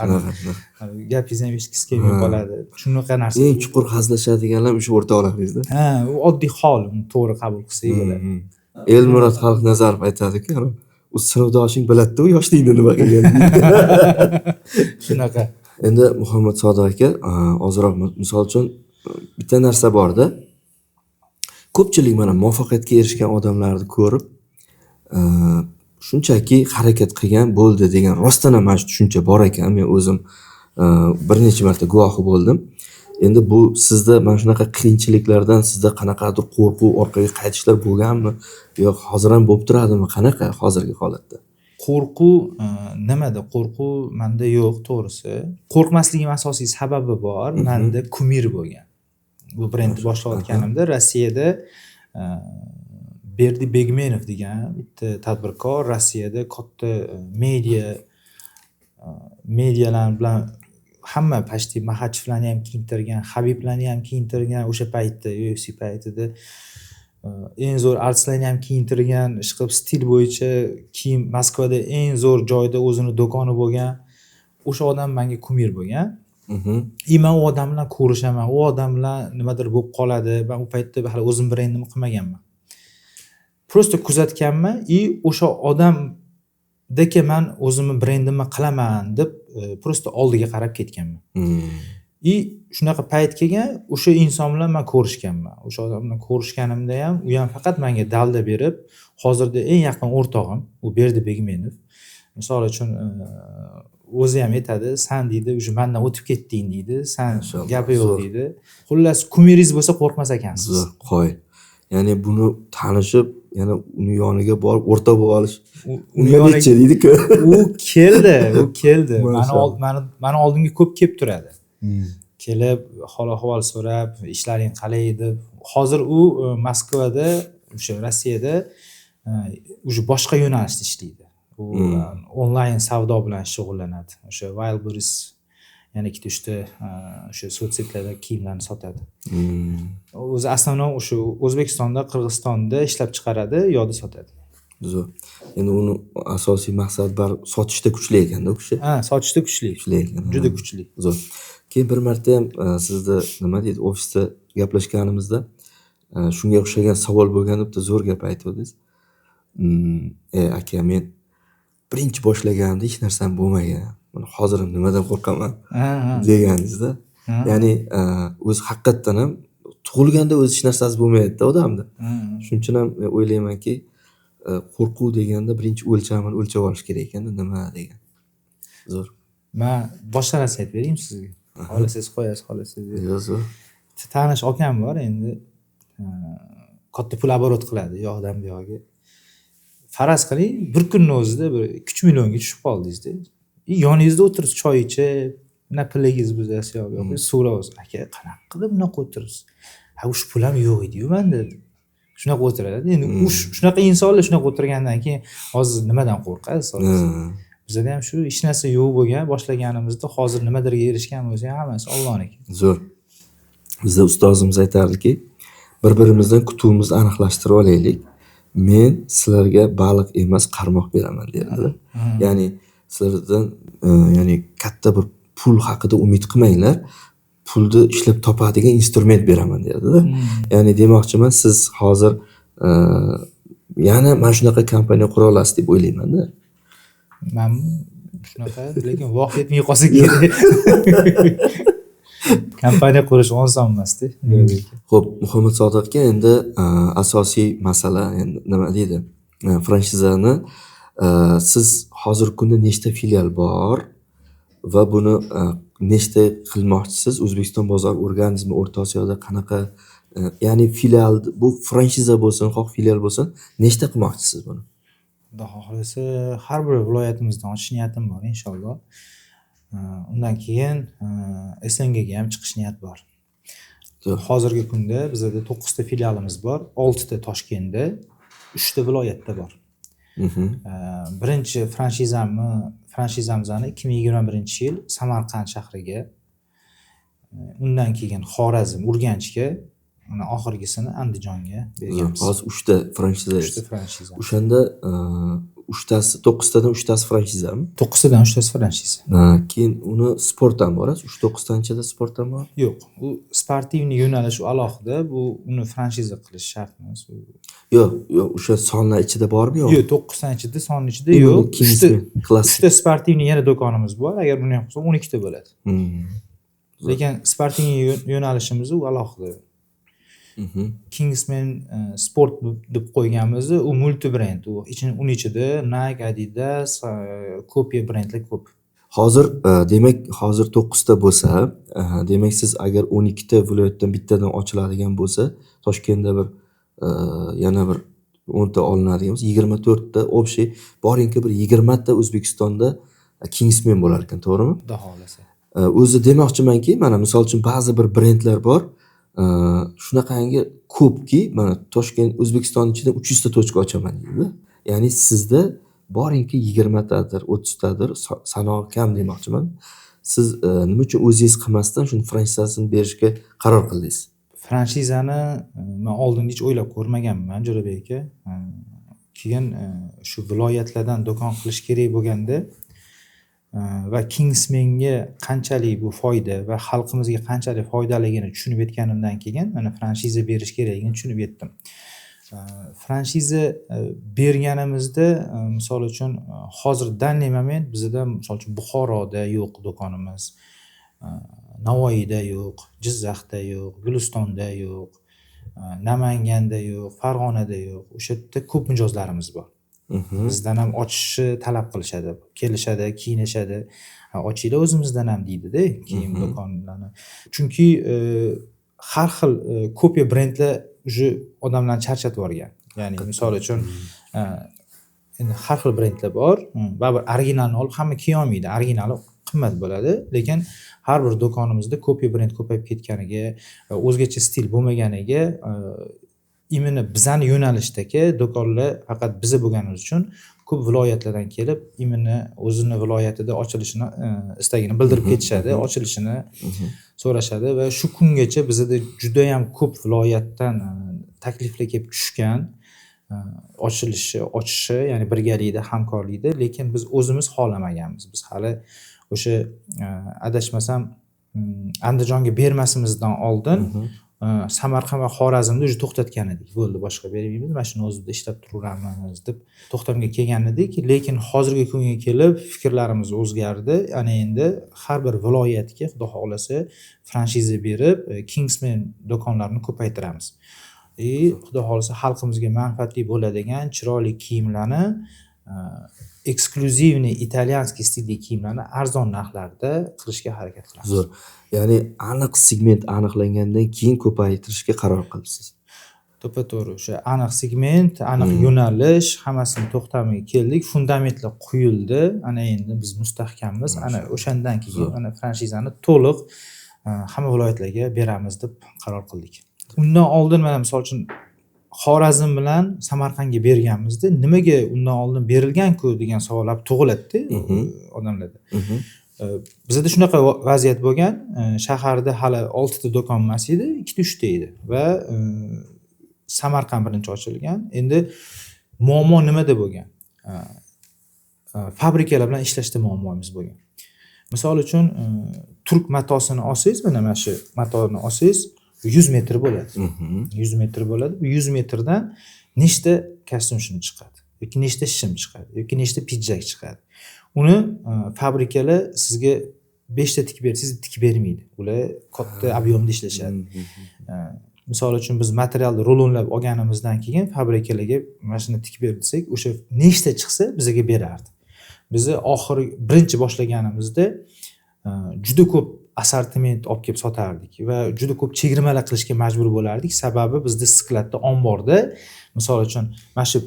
Gapingizni ham eshitgingiz kelmay qoladi. Shunaqa narsa. Eng chuqur hazillashadiganlar o'sha o'rtoqlaringizda. U oddiy hol, uni to'g'ri qabul qilsak bo'ladi. Elmurod Xalqnazarov aytadi-ku, u sinfdoshing biladi-da, u yoshlikda nima qilganini. Shunaqa. Endi Muhammad Sodiq aka, ozroq misol uchun bitta narsa borda. Ko'pchilik mana muvaffaqiyatga erishgan odamlarni ko'rib, shunchaki harakat qilgan bo'ldi degan rostdan ham mana shu tushuncha bor ekan. Men o'zim bir necha marta guvohi bo'ldim. Endi bu sizda mana shunaqa qiyinchiliklardan sizda qanaqadir qo'rquv, orqaga qaytishlar bo'lganmi? Yo'q, hozir ham bo'lib turadimi? Qanaqa hozirgi holatda? Qo'rquv nimada? Qo'rquv menda yo'q, to'g'risi. Qo'rqmasligim asosiy sababi bor. Menda kumir bo'lgan. Bu brendni boshlayotganimda Rossiyada Berdi Begmenov degan bitta tadbirkor Rossiyada katta medialar bilan hamma почти Maxachevlarni ham kiyintirgan, Habiblarni ham kiyintirgan, o'sha paytda UFC paytida eng zo'r artistlarni ham kiyintirgan, ishqilib stil bo'yicha kiyim Moskvada eng zo'r joyda o'zini do'koni bo'lgan. O'sha odam menga kumir bo'lgan. Men u odam bilan ko'rishaman, u odam bilan nimadir bo'lib qoladi. Men u paytda hali o'zim brendimni qilmaganman. Prosta kuzatganman, o'sha odamdagi men o'zimni brendimni qilaman deb prosta oldiga qarab ketganman. Shunaqa payt kelgan, o'sha inson bilan men ko'rishganman. O'sha odam bilan ko'rishganimda ham, u ham faqat menga dalda berib, hozirda eng yaqin o'rtog'im, u Berdi Begmenov. Misol uchun o'zi ham aytadi, sen deydi, o'sha mendan o'tib ketding deydi, sen gapi yo'q deydi. Xullas, kumiringiz bo'lsa qo'rqmas ekansiz. Qo'y. Ya'ni buni tanishib, yana uni yoniga borib o'rta bo'lib olish. Uni yoniga deydi-ku. U keldi. Meni oldimga ko'p kelib turadi. Kelib, hol-ahvol so'rab, ishlaring qalay deb. Hozir u Moskvada, o'sha Rossiyada o'sha boshqa yo'nalishda ishlaydi. U onlayn savdo bilan shug'ullanadi. O'sha Wildberries yana ikkita uchta o'sha sotsiyetlarda kiyimlarni sotadi. O'zi asosan o'sha O'zbekistonda, Qirg'izistonda ishlab chiqaradi, yo'da sotadi. Zo'r. Endi uni asosiy maqsad bar sotishda kuchli ekanda u kishi. Sotishda kuchli ekan. Juda kuchli. Zo'r. Keyin bir marta ham sizda nima deydi, ofisda gaplashganimizda shunga o'xshagan savol bo'lgan deb zo'r gap aytdingiz. Aka, men birinchi boshlaganimda hech narsam bo'lmagan. Hozir ham nimadan qo'rqaman deganingizda. Ya'ni o'zi haqiqatan ham tug'ilganda o'zi hech narsasi bo'lmaydi-da odamda. Shuning uchun ham o'ylaymanki, qo'rquv deganda birinchi o'lchamini o'lchab olish kerak ekanda, nima degan. Zo'r. Men boshqa narsa aytib beraymi sizga? Xohlasangiz qo'yasiz, xohlasangiz. Zo'r. Tanish akam bor, endi katta pul оборот qiladi, yoqdan bu yoqqa. Faraz qiling, bir kunning o'zida bir 3 millionga tushib qoldingiz-da. yoningizda o'tiribsiz choy ichib, napilingiz buzasiz yo'q, so'raysiz, aka qanaqa qilib bunaqa o'tiribsiz? Ha, ush pul ham yo'q edi-yu menda. Shunaqa o'tiradi. Endi shunaqa insonlar shunaqa o'tirgandan keyin hozir nimadan qo'rqasiz? Bizda ham shu hech narsa yo'q bo'lgan, boshlaganimizda hozir nimadirga erishgan bo'lsak, hammasi Allohniki. Zo'r. Bizda ustozimiz aytardiki, bir-birimizdan kutuvimizni aniqlashtirib olaylik. Men sizlarga baliq emas, qarmoq beraman derdi. Ya'ni sizlardan ya'ni katta bir pul haqida umid qilmanglar. Pulni ishlab topadigan instrument beraman derdi-da. Ya'ni demoqchiman, siz hozir yana mana shunaqa kompaniya qura olasiz deb o'ylayman-da. Men shunaqa, lekin vaqt yetmay qolsa kerak. Kompaniya qurish oson emas-da. Xo'p, Muhammad Sodiq aka, endi asosiy masala endi nima deydi? Franshizani siz hozirgi kunda nechta filial bor va buni nechta qilmoqchisiz? O'zbekiston bozori o'rgandingizmi? O'rta Osiyoda qanaqa, ya'ni filial, bu franshiza bo'lsin, xoh filial bo'lsin, nechta qilmoqchisiz buni? Xudo xohlasa har bir viloyatimizdan ochish niyatim bor inshaalloh. Undan keyin SNGga ham chiqish niyat bor. Hozirgi kunda bizda 9 ta filialimiz bor, 6 ta Toshkentda, 3 ta viloyatda bor. Birinchi franshizamizni 2021-yil Samarqand shahriga, undan keyin Xorazm, Urganchga, mana oxirgisini Andijonga berganmiz. Hozir 3 ta franshiza. 3 ta franshiza. O'shanda 9 tadan 3 tasi franshizami? 9 tadan 3 tasi franshiza. Keyin uni sportdan borasiz. 3-9 tanchada sportdan bor? Yo'q, u sportivniy yo'nalish alohida, bu uni franshiza qilish shart emas. Yo'q, o'sha sonlar ichida bormi yo'q? Yo'q, 9 ta ichida sonning ichida yo'q. 3 ta sportivniy yana do'konimiz bor. Agar buni ham qilsa 12 ta bo'ladi. Lekin sportivniy yo'nalishimiz u alohida. Kingsman Sport deb qo'yganmiz, u multi brend, u uning ichida Nike, Adidas, kopiya brendlar ko'p. Hozir demak, hozir 9 ta bo'lsa, demak siz agar 12 ta viloyatdan bittadan ochiladigan bo'lsa, Toshkentda bir yana bir 10 ta olinadigan bo'lsa, 24 ta общий boringki bir 20 ta O'zbekistonda Kingsman bo'lar ekan, to'g'rimi? Xudo xohlasa. O'zi demoqchimanki, mana misol uchun ba'zi bir brendlar bor, shunaqangi ko'pki, mana Toshkent, O'zbekiston ichida 300 ta tochka ochaman deydi. Ya'ni sizda boringki 20 tadir, 30 tadir, sanoq kam demoqchiman. Siz nima uchun o'zingiz qilmasdan shuni franshizasini berishga qaror qildingiz? Franshizani men oldin hech o'ylab ko'rmaganman, Jo'rabek aka. Keyin shu viloyatlardan do'kon qilish kerak bo'lganda va Kingsmanga qanchalik bu foyda va xalqimizga qanchalik foydaligini tushunib yetganimdan keyin mana franshiza berish kerakligini tushunib yetdim. Franshiza berganimizda misol uchun hozir danli moment bizda misol uchun Buxoroda yo'q do'konimiz, Navoiyda yo'q, Jizzaxda yo'q, Gulistonda yo'q, Namanganda yo'q, Farg'onada yo'q. O'sha yerda ko'p mijozlarimiz bor. Bizdan ham ochishni talab qilishadi, kelishadi, kiyinishadi. Ochinglar o'zimizdan ham deydi-da, kiyim do'konlarni. Chunki har xil kopiya brendlar uje odamlarni charchatib yuborgan. Ya'ni misol uchun endi har xil brendlar bor. Baribir originalni olib hamma kiya olmaydi. Originali qimmat bo'ladi, lekin har bir do'konimizda kopiya brend ko'payib ketganiga, o'zgacha stil bo'lmaganiga, imini bizani yo'nalishdagi do'konlar faqat biza bo'lganimiz uchun ko'p viloyatlardan kelib, imini o'zini viloyatida ochilishini istagini bildirib ketishadi, ochilishini so'rashadi va shu kungacha bizda juda ham ko'p viloyatdan takliflar kelib tushgan, ochishi, ya'ni birgalikda, hamkorlikda, lekin biz o'zimiz xohlamaganmiz. Biz hali o'sha adashmasam Andijonga bermasimizdan oldin Samarqand va Xorazmda уже to'xtatgan edik. Bo'ldi, boshqa bermaymiz, mana shuni o'zida ishlab turaveramiz deb to'xtamga kelgan edik, lekin hozirgi kunga kelib fikrlarimiz o'zgardi. Ana endi har bir viloyatga Xudo xohlasa franshiza berib, Kingsman do'konlarini ko'paytiramiz. Xudo xohlasa xalqimizga manfaatli bo'ladigan chiroyli kiyimlarni, eksklyuzivniy italyanskiy stilli kiyimlarni arzon narxlarda qilishga harakat qilamiz. Zo'r. Ya'ni aniq segment aniqlangandan keyin ko'paytirishga qaror qilibsiz. to'g'ri o'sha aniq segment, aniq yo'nalish, hammasini to'xtamay keldik, fundamentlar quyildi. Ana endi biz mustahkammiz. Ana o'shandan keyin mana franshizani to'liq hamma viloyatlarga beramiz deb qaror qildik. Undan oldin mana misol uchun Xorazm bilan Samarqandga berganmizda nimaga undan oldin berilgan-ku degan savollar tug'iladi-da odamlarda. Bizda shunaqa vaziyat bo'lgan, shaharda hali 6 ta do'kon emas edi, 2 ta 3 ta edi va Samarqand birinchi ochilgan. Endi muammo nimada bo'lgan? Fabrikalar bilan ishlashda muammomiz bo'lgan. Misol uchun turk matosini olsangiz, mana shu matoni olsangiz 100 metr bo'ladi. 100 metr bo'ladi. Bu 100 metrdan nechta kostyum shim chiqadi yoki nechta shim chiqadi yoki nechta pidjak chiqadi. Uni fabrikalar sizga 5 ta tikib bersangiz tikib bermaydi. Ular katta ob'yomda ishlashadi. Misol uchun biz materialni rulonlab olganimizdan keyin fabrikalarga mashina tikib ber desak, o'sha nechta chiqsa bizga berardi. Bizni oxiri birinchi boshlaganimizda juda ko'p assortiment olib kelib sotardik va juda ko'p chegirmalar qilishga majbur bo'lardik. Sababi bizda skladda, omborda, misol uchun mana shu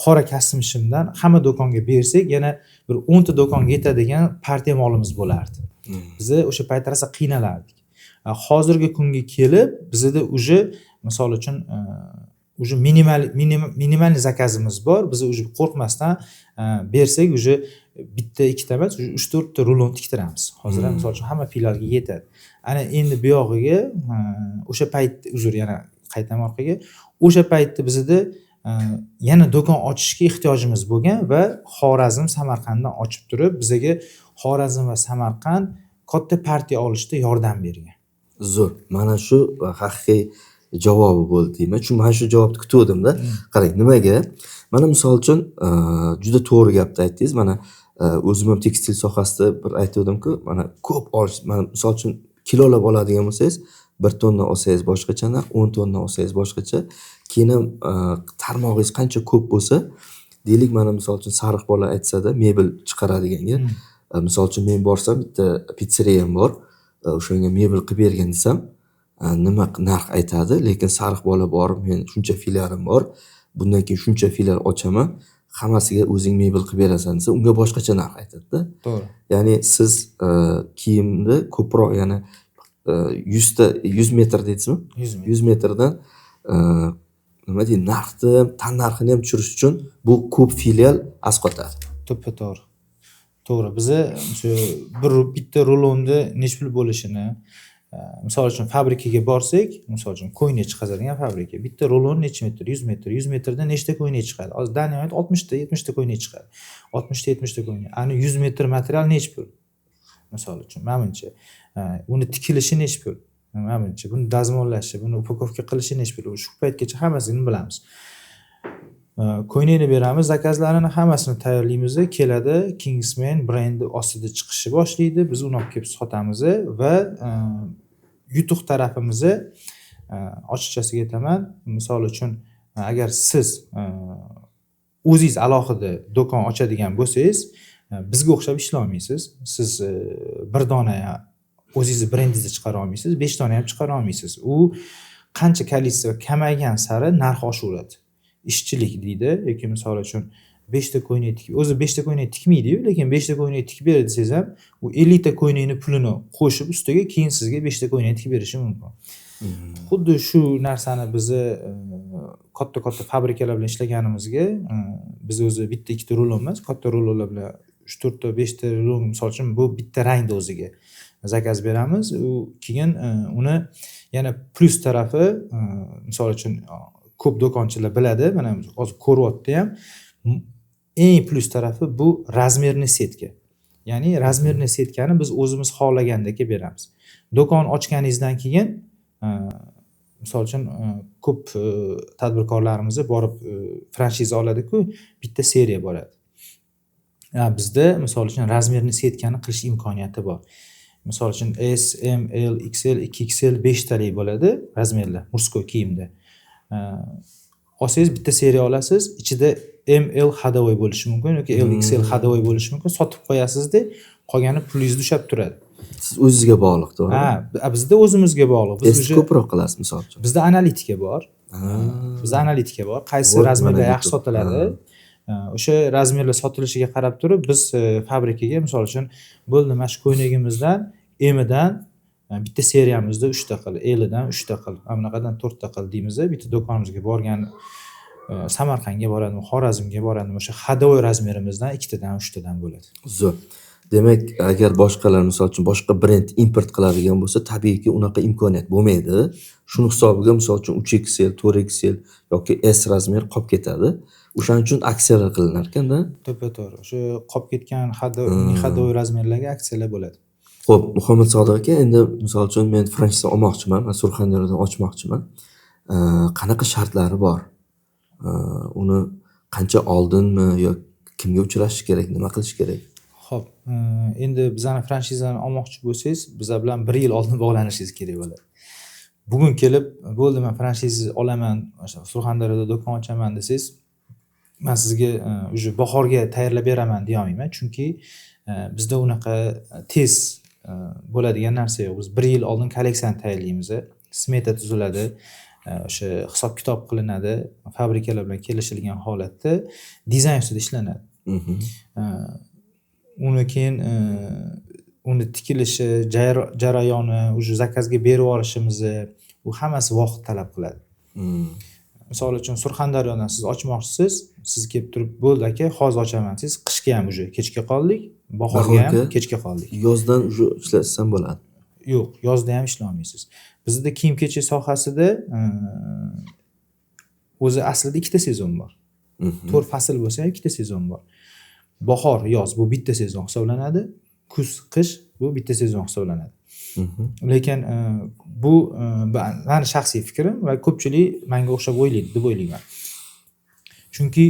qora kostyum shimdan hamma do'konga bersak, yana bir 10 ta do'konga yetadigan partiya molimiz bo'lardi. Biz o'sha payt rosa qiynalardik. Hozirgi kunga kelib bizda uje misol uchun uje minimal zakazimiz bor. Biz uje qo'rqmasdan bersak uje bitta ikkita emas, 3-4 ta rulon tiktiramiz. Hozir ham misol uchun hamma filialga yetadi. Ana endi bu yog'iga o'sha payt uzr yana qaytaman orqaga. O'sha paytda bizda yana do'kon ochishga ehtiyojimiz bo'lgan va Xorazm, Samarqanddan ochib turib bizga Xorazm va Samarqand katta partiya olishda yordam bergan. Zo'r. Mana shu haqiqiy javobi bo'ldi deyman. Chunki men shu javobni kutgandim-da. Qarang, nimaga? Mana misol uchun juda to'g'ri gapni aytdingiz. Mana o'zim ham tekstil sohasida bir aytgandim-ku, mana ko'p olish, mana misol uchun kilolab oladigan bo'lsangiz, 1 tonna olsangiz boshqacha narx, 10 tonna olsangiz boshqacha. Keyin ham tarmog'ingiz qancha ko'p bo'lsa, deylik mana misol uchun sariq bola aytsa-da, mebel chiqaradiganga, misol uchun men borsam bitta pitseriyam bor, o'shanga mebel qilib bergan desam, nima narx aytadi, lekin sariq bola bor, men shuncha filialim bor, bundan keyin shuncha filial ochaman, hammasiga o'zing mebel qilib berasan desa, unga boshqacha narx aytadi-da. To'g'ri. Ya'ni siz kiyimni ko'proq, ya'ni 100 metr deysizmi? 100 metrdan nima deydi, narxni, tan narxini ham tushirish uchun bu ko'p filial asqotadi. To'g'ri. To'g'ri. Biza shu bitta rulonni nech pul bo'lishini, misol uchun fabrikaga borsak, misol uchun ko'ynak chiqazadigan fabrika, bitta rulon necha metr? 100 metr. 100 metrdan nechta ko'ynak chiqadi? Hozir daniyoat 60 ta, 70 ta ko'ynak chiqadi. 60 ta, 70 ta ko'ynak. Ani 100 metr material nech pul? Misol uchun, menimcha, uni tikilishi nech pul? Menimcha, buni dazmollashi, buni upakovka qilishi nech pul? Shu paytgacha hammasini bilamiz. Ko'ynakni beramiz, zakazlarini hammasini tayyorlaymiz, keladi, Kingsman brendi ostida chiqishni boshlaydi, biz uni olib kelib sotamiz va yutuq tarafimizni ochiqchasiga aytaman, misol uchun agar siz o'zingiz alohida do'kon ochadigan bo'lsangiz, bizga o'xshab ishlay olmaysiz. Siz bir dona o'zingizni brendingizni chiqara olmaysiz, 5 dona ham chiqara olmaysiz. U qancha kolleksiya kamaygan sari narx oshaveradi. Ishchilik deydi yoki misol uchun 5 ta ko'ynak tikib, o'zi 5 ta ko'ynak tikmaydi-yu, lekin 5 ta ko'ynak tikib beradi desangiz ham, u 50 ta ko'ynakni pulini qo'shib ustiga keyin sizga 5 ta ko'ynak tikib berishi mumkin. Xuddi shu narsani biz katta fabrikalar bilan ishlaganimizga, biz o'zi bitta ikkita rulon emas, katta rulonlar bilan 3-4 ta 5 ta rulon, misol uchun bu bitta rangda o'ziga zakaz beramiz. U keyin uni yana plus tarafi, misol uchun ko'p do'konchilar biladi, mana hozir ko'ryapti ham. Eng plus tarafi bu razmerni setka. Ya'ni razmerni setkani biz o'zimiz xohlagandek beramiz. Do'kon ochganingizdan keyin misol uchun ko'p tadbirkorlarimiz borib franshiza oladi-ku, bitta seriya bo'ladi. Bizda misol uchun razmerni setkani qilish imkoniyati bor. Misol uchun S, M, L, XL, 2XL 5 talik bo'ladi razmerlar murskoy kiyimda. Olsangiz bitta seriya olasiz, ichida ML hadavoy bo'lishi mumkin yoki LXL hadavoy bo'lishi mumkin. Sotib qo'yasizda, qolgani pulingizni ushlab turadi. Siz o'zingizga bog'liq, to'g'rimi? Bizda o'zimizga bog'liq. Biz ko'proq qilasiz, misol uchun. Bizda analitika bor. Bizda analitika bor. Qaysi Bor, razmerlar analitika. yaxshi sotiladi. O'sha razmerlar sotilishiga qarab turib biz fabrikaga misol uchun bo'ldi mana shu ko'ynagimizdan emidan bitta seriyamizda 3 ta qil, elidan 3 ta qil, mana bunaqadan 4 ta qil deymiz. Bitta do'konimizga borgan Samarqandga boradimi, Xorazmga boradimi, o'sha hadovoy razmerimizdan 2 tadan 3 tadan bo'ladi. Zo'r. Demak, agar boshqalar misol uchun boshqa brend import qiladigan bo'lsa, tabiiyki unaqa imkoniyat bo'lmaydi. Shuni hisobiga misol uchun 3XL, 4XL yoki S razmer qolib ketadi. O'shaning uchun aksiyalar qilinar ekanda. To'ppa-to'g'ri. O'sha qolib ketgan hadovoy razmerlarga aksiyalar bo'ladi. Xo'p, Muhammad Sodiq aka, endi misol uchun men franchiza olmoqchiman, men Surxondaryoda ochmoqchiman. Qanaqa shartlari bor? Uni qancha oldinmi yo kimga uchrashish kerak, nima qilish kerak? Xo'p, endi bizani franchizani olmoqchi bo'lsangiz, bizlar bilan 1 yil oldin bog'lanishingiz kerak bo'ladi. Bugun kelib, bo'ldi men franchiza olaman, o'sha Surxondaryoda do'kon ochaman desangiz, men sizga uje bahorga tayyorlab beraman deya olmayman, chunki bizda unaqa tez bo'ladigan narsa yo'q. Biz 1 yil oldin kolleksiyani tayyorlaymiz, smeta tuziladi, o'sha hisob kitob qilinadi, fabrikalar bilan kelishilgan holatda dizayn ustida ishlanadi. Uni keyin uni tikilishi, jarayoni, uje zakazga berib yuborishimiz, u hammasi vaqt talab qiladi. Misol uchun Surxondaryodan siz ochmoqchisiz, siz kelib turib, bo'ldi aka, hozir ochaman siz, qishga ham uje kechga qoldik, bahorga ham kechga qoldik. Yozdan uje ishlatsam bo'ladi. Yo'q, yozda ham ishlay olmaysiz. Bizda kiyim-kechak sohasida o'zi aslida 2 ta sezon bor. 4 fasl bo'lsa ham 2 ta sezon bor. Bahor, yoz bu bitta sezon hisoblanadi. Kuz, qish bu bitta sezon hisoblanadi. Lekin bu meni shaxsiy fikrim va ko'pchilik menga o'xshab o'ylaydi deb o'ylayman. Chunki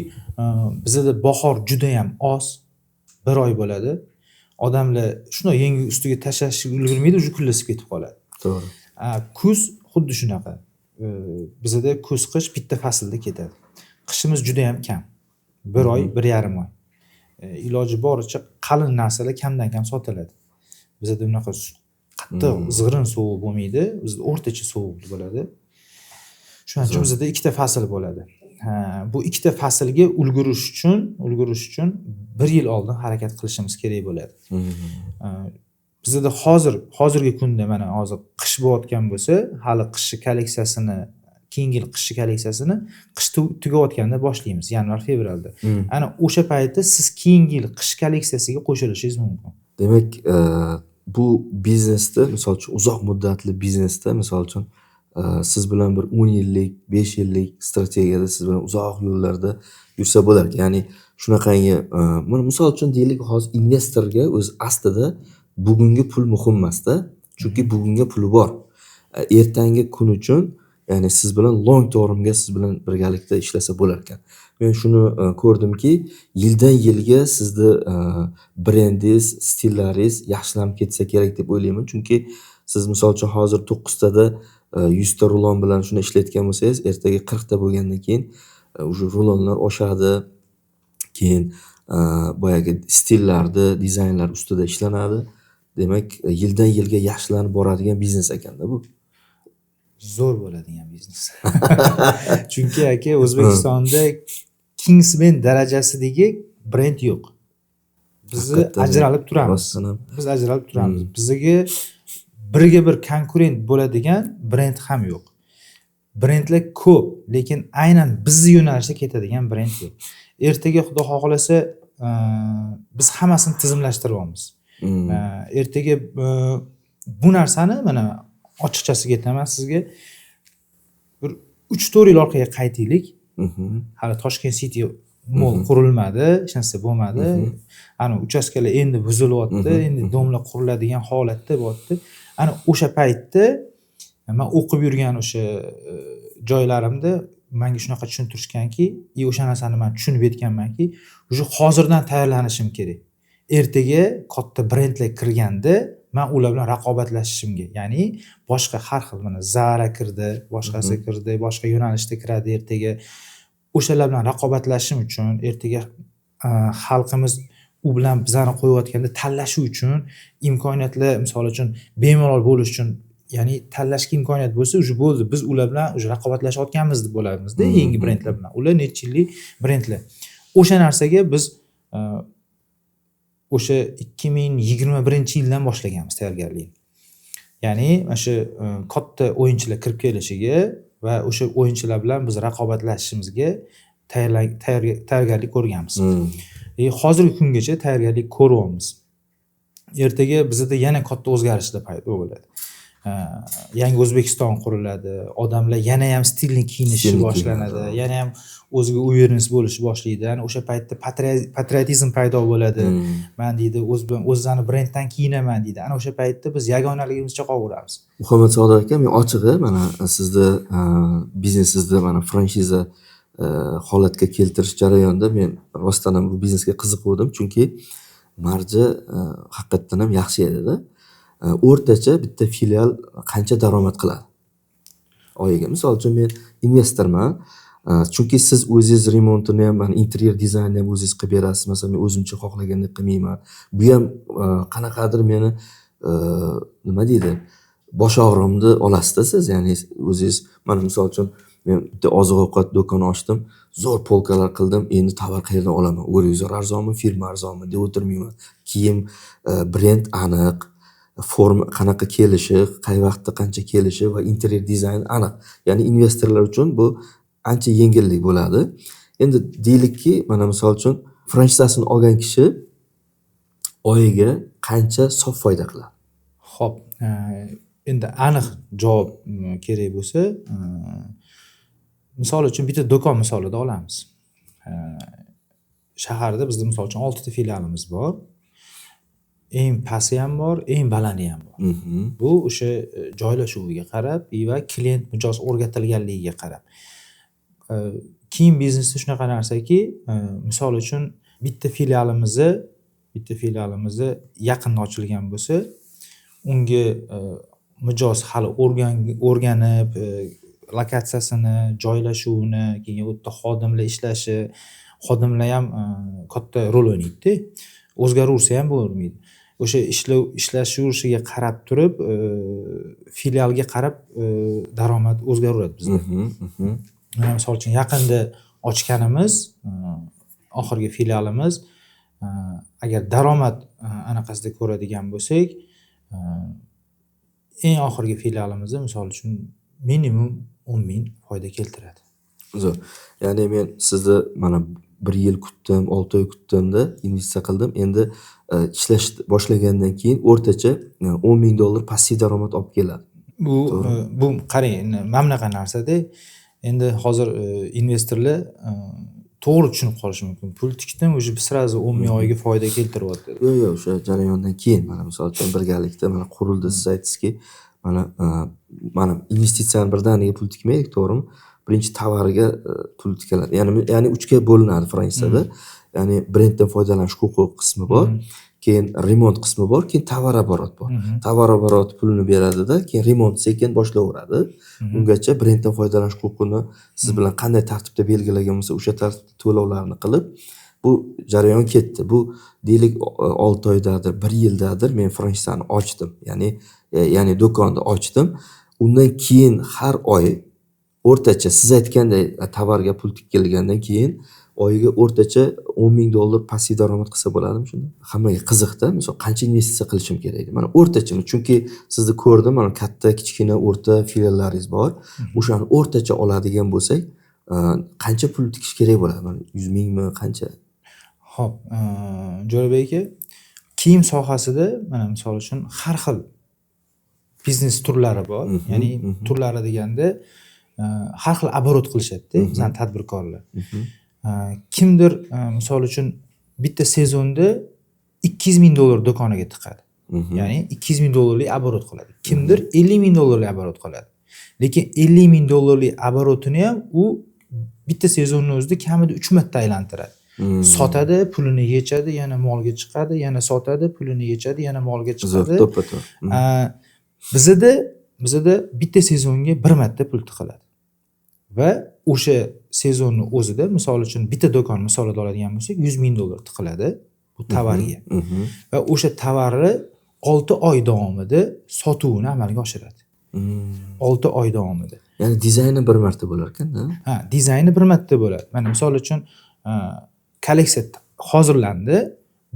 bizda bahor juda ham oz, 1 oy bo'ladi. Odamlar shuni yengi ustiga tashlashga ulgurmaydi, uje kullasib ketib qoladi. To'g'ri. Kuz xuddi shunaqa. Bizda kuz, qish bitta faslda ketadi. Qishimiz juda ham kam. 1 oy, 1,5 oy. Iloji boricha qalin narsalar kamdan kam sotiladi. Bizda unaqa qattiq zig'rin sovuq bo'lmaydi, bizda o'rtacha sovuq bo'ladi. Shuning uchun bizda 2 ta fasl bo'ladi. Bu 2 ta faslga ulgurish uchun 1 yil oldin harakat qilishimiz kerak bo'ladi. Bizda hozirgi kunda mana hozir qish bo'layotgan bo'lsa, hali qishki kolleksiyasini, keyingi yil qishki kolleksiyasini qish tugayotganda boshlaymiz, yanvar, fevralda. Ana o'sha paytda siz keyingi yil qish kolleksiyasiga qo'shilishingiz mumkin. Demak, bu biznesda, misol uchun uzoq muddatli biznesda, misol uchun siz bilan bir 10 yillik, 5 yillik strategiyada siz bilan uzoq yo'llarda yursa bo'lar. Ya'ni shunaqangi, mana misol uchun deylik, hozir investorga o'z aslida bugungi pul muhim emas-da, chunki bugungi puli bor. Ertangi kun uchun, ya'ni siz bilan long termga siz bilan birgalikda ishlasa bo'lar ekan. Men shuni ko'rdimki, yildan yilga sizni brendingiz, stillaringiz yaxshilanib ketsa kerak deb o'ylayman. Chunki siz misol uchun hozir 9 tada 100 ta rulon bilan shuni ishlatgan bo'lsangiz, ertaga 40 ta bo'lgandan keyin uje rulonlar oshadi. Keyin boyagi stillarni, dizaynlar ustida ishlanadi. Demak, yildan yilga yaxshilanib boradigan biznes ekanda bu. Zo'r bo'ladigan biznes. Chunki aka, O'zbekistonda Kingsman darajasidagi brend yo'q. Biz ajralib turamiz. Bizga biriga bir konkurent bo'ladigan brend ham yo'q. Brendlar ko'p, lekin aynan bizning yo'nalishda ketadigan brend yo'q. Ertaga Xudo xohlasa biz hammasini tizimlashtiramiz. Ertaga bu narsani mana ochiqchasiga aytaman sizga, bir 3-4 yil orqaga qaytaylik. Hali Toshkent City mall qurilmadi, hech narsa bo'lmadi. Ana uchastkalar endi buzilyapti, endi domlar quriladigan holatda bo'lyapti. Ana o'sha paytda men o'qib yurgan o'sha joylarimda menga shunaqa tushuntirishganki, o'sha narsani men tushunib yetganmanki, o'sha hozirdan tayyorlanishim kerak. Ertaga katta brendlar kirganda men ular bilan raqobatlashishimga, ya'ni boshqa har xil, mana Zara kirdi, boshqasi kirdi, boshqa yo'nalishda kiradi ertaga. O'shalar bilan raqobatlashishim uchun, ertaga xalqimiz u bilan bizani qo'yayotganda tanlashi uchun imkoniyatlar, misol uchun bemalol bo'lish uchun ya'ni tanlashga imkoniyat bo'lsa уже bo'ldi, biz ular bilan уже raqobatlashayotganmiz deb bo'lamizda yangi brendlar bilan. Ular necha yillik brendlar. O'sha narsaga biz o'sha 2021-yildan boshlaganmiz tayyorgarlikni. Ya'ni mana shu katta o'yinchilar kirib kelishiga va o'sha o'yinchilar bilan biz raqobatlashishimizga tayyorgarlik ko'rganmiz. Hozirgi kungacha tayyorgarlik ko'ryapmiz. Ertaga bizda yana katta o'zgarishlar paydo bo'ladi. Yangi O'zbekiston quriladi. Odamlar yana ham stilni kiyinishi boshlanadi. Yana ham o'ziga awareness bo'lishi boshlaydi. Ya'ni o'sha paytda patriotizm paydo bo'ladi. Men deydi o'zini brenddan kiyinaman deydi. Ana o'sha paytda biz yagonaligimizcha qolaveramiz. Muhammad Sodiq aka, men ochig'i mana sizni biznesingizni mana franshiza holatga keltirish jarayonida men rostdan ham bu biznesga qiziqdim, chunki marji haqiqatan ham yaxshi edi-da. O'rtacha bitta filial qancha daromad qiladi oyiga? Misol uchun men investorman, chunki siz o'zingiz remontini ham, mana interyer dizaynni ham o'zingiz qilib berasiz. Masalan, men o'zimcha xohlagandek qilmayman. Bu ham qanaqadir meni nima deydi, bosh og'rimni olasiz siz. Ya'ni o'zingiz, mana misol uchun men bitta oziq-ovqat do'koni ochdim, zo'r polkalar qildim. Endi tovar qayerdan olaman? O'rizor arzonmi, firma arzonmi deb o'tirmayman. Kiyim brend aniq, forma qanaqa kelishi, qay vaqtda qancha kelishi va interyer dizayn aniq. Ya'ni investorlar uchun bu ancha yengillik bo'ladi. Endi deylikki, mana misol uchun franshizasini olgan kishi oyiga qancha sof foyda qiladi? Xo'p, endi aniq javob kerak bo'lsa, misol uchun bitta do'kon misolida olamiz. Shaharda bizda misol uchun 6 ta filialimiz bor. Eng pasti ham bor, eng balandi ham bor. Bu o'sha joylashuviga qarab va klient mijoz o'rgatilganligiga qarab. Kiyim biznesda shunaqa narsaki, misol uchun bitta filialimizni yaqinda ochilgan bo'lsa, unga mijoz hali o'rganib, lokatsiyasini, joylashuvini, keyin u yerda xodimlar ishlashi, xodimlar ham katta rol o'ynaydi-da. O'zgaraversa ham bo'lmaydi. O'sha ishlashuviga qarab turib, filialga qarab daromad o'zgaraveradi bizda. Mana misol uchun yaqinda ochganimiz, oxirgi filialimiz, agar daromad anaqasida ko'radigan bo'lsak, eng oxirgi filialimizni misol uchun minimum 10 ming foyda keltiradi. Zo'r. Ya'ni men sizni mana 1 yil kutdim, 6 oy kutdimda investitsiya qildim. Endi ishlash boshlagandan keyin o'rtacha $10,000 passiv daromad olib keladi. Bu qarang, mana bunaqa narsada endi hozir investorlar to'g'ri tushunib qolishi mumkin. Pul tikdim, o'sha sразу 10 ming oyga foyda keltiryapti. Yo'q, o'sha jarayondan keyin mana misol uchun birgalikda mana qurildi, siz aytdingizki, mana investitsiyani birdaniga pul tikmaylik, to'g'rimi? Birinchi tavariga pul tikiladi. Ya'ni 3 ga bo'linadi fransizada. Ya'ni brenddan foydalanish huquqi qismi bor, keyin remont qismi bor, keyin tovar oborot bor. Tovar oborot pulini beradida, keyin remont sekin boshlaveradi. Ungacha brenddan foydalanish huquqini siz bilan qanday tartibda belgilagan bo'lsa, o'sha tartibda to'lovlarni qilib, bu jarayon ketdi. Bu deylik 6 oydadir, 1 yildadir men franshizani ochdim. Ya'ni do'konni ochdim. Undan keyin har oy o'rtacha siz aytganday tovarga pul tikilgandan keyin oyiga o'rtacha $10,000 passiv daromad qilsa bo'ladimi shunda? Hammaga qiziqda, misol qancha investitsiya qilishim kerak? Mana o'rtacha, chunki sizni ko'rdim, mana katta, kichkina, o'rta filiallaringiz bor. O'shani o'rtacha oladigan bo'lsak, qancha pul tikish kerak bo'ladi? Mana 100 mingmi, qancha? Xo'p, Jo'rabek aka, kiyim sohasida mana misol uchun har xil biznes turlari bor. Ya'ni turlari deganda har xil оборот qilishadi-da, bizning tadbirkorlar. Kimdir misol uchun bitta sezonda $200,000 do'koniga tiqadi. Ya'ni $200,000 оборот qiladi. Kimdir $50,000 оборот qiladi. Lekin $50,000 оборотini ham u bitta sezonning o'zida kamida 3 marta aylantiradi. Sotadi, pulini yechadi, yana molga chiqadi, yana sotadi, pulini yechadi, yana molga chiqadi. Bizda bitta sezonga 1 marta pul tiqiladi. Va o'sha sezonning o'zida misol uchun bitta do'kon misolida oladigan bo'lsak, $100,000 tiqiladi bu tovarga. Va o'sha tovarni 6 oy davomida sotuvini amalga oshiradi. 6 oy davomida. Ya'ni dizayni bir marta bo'lar ekanda. Ha, dizayni bir marta bo'ladi. Mana misol uchun kolleksiya hozirlandi,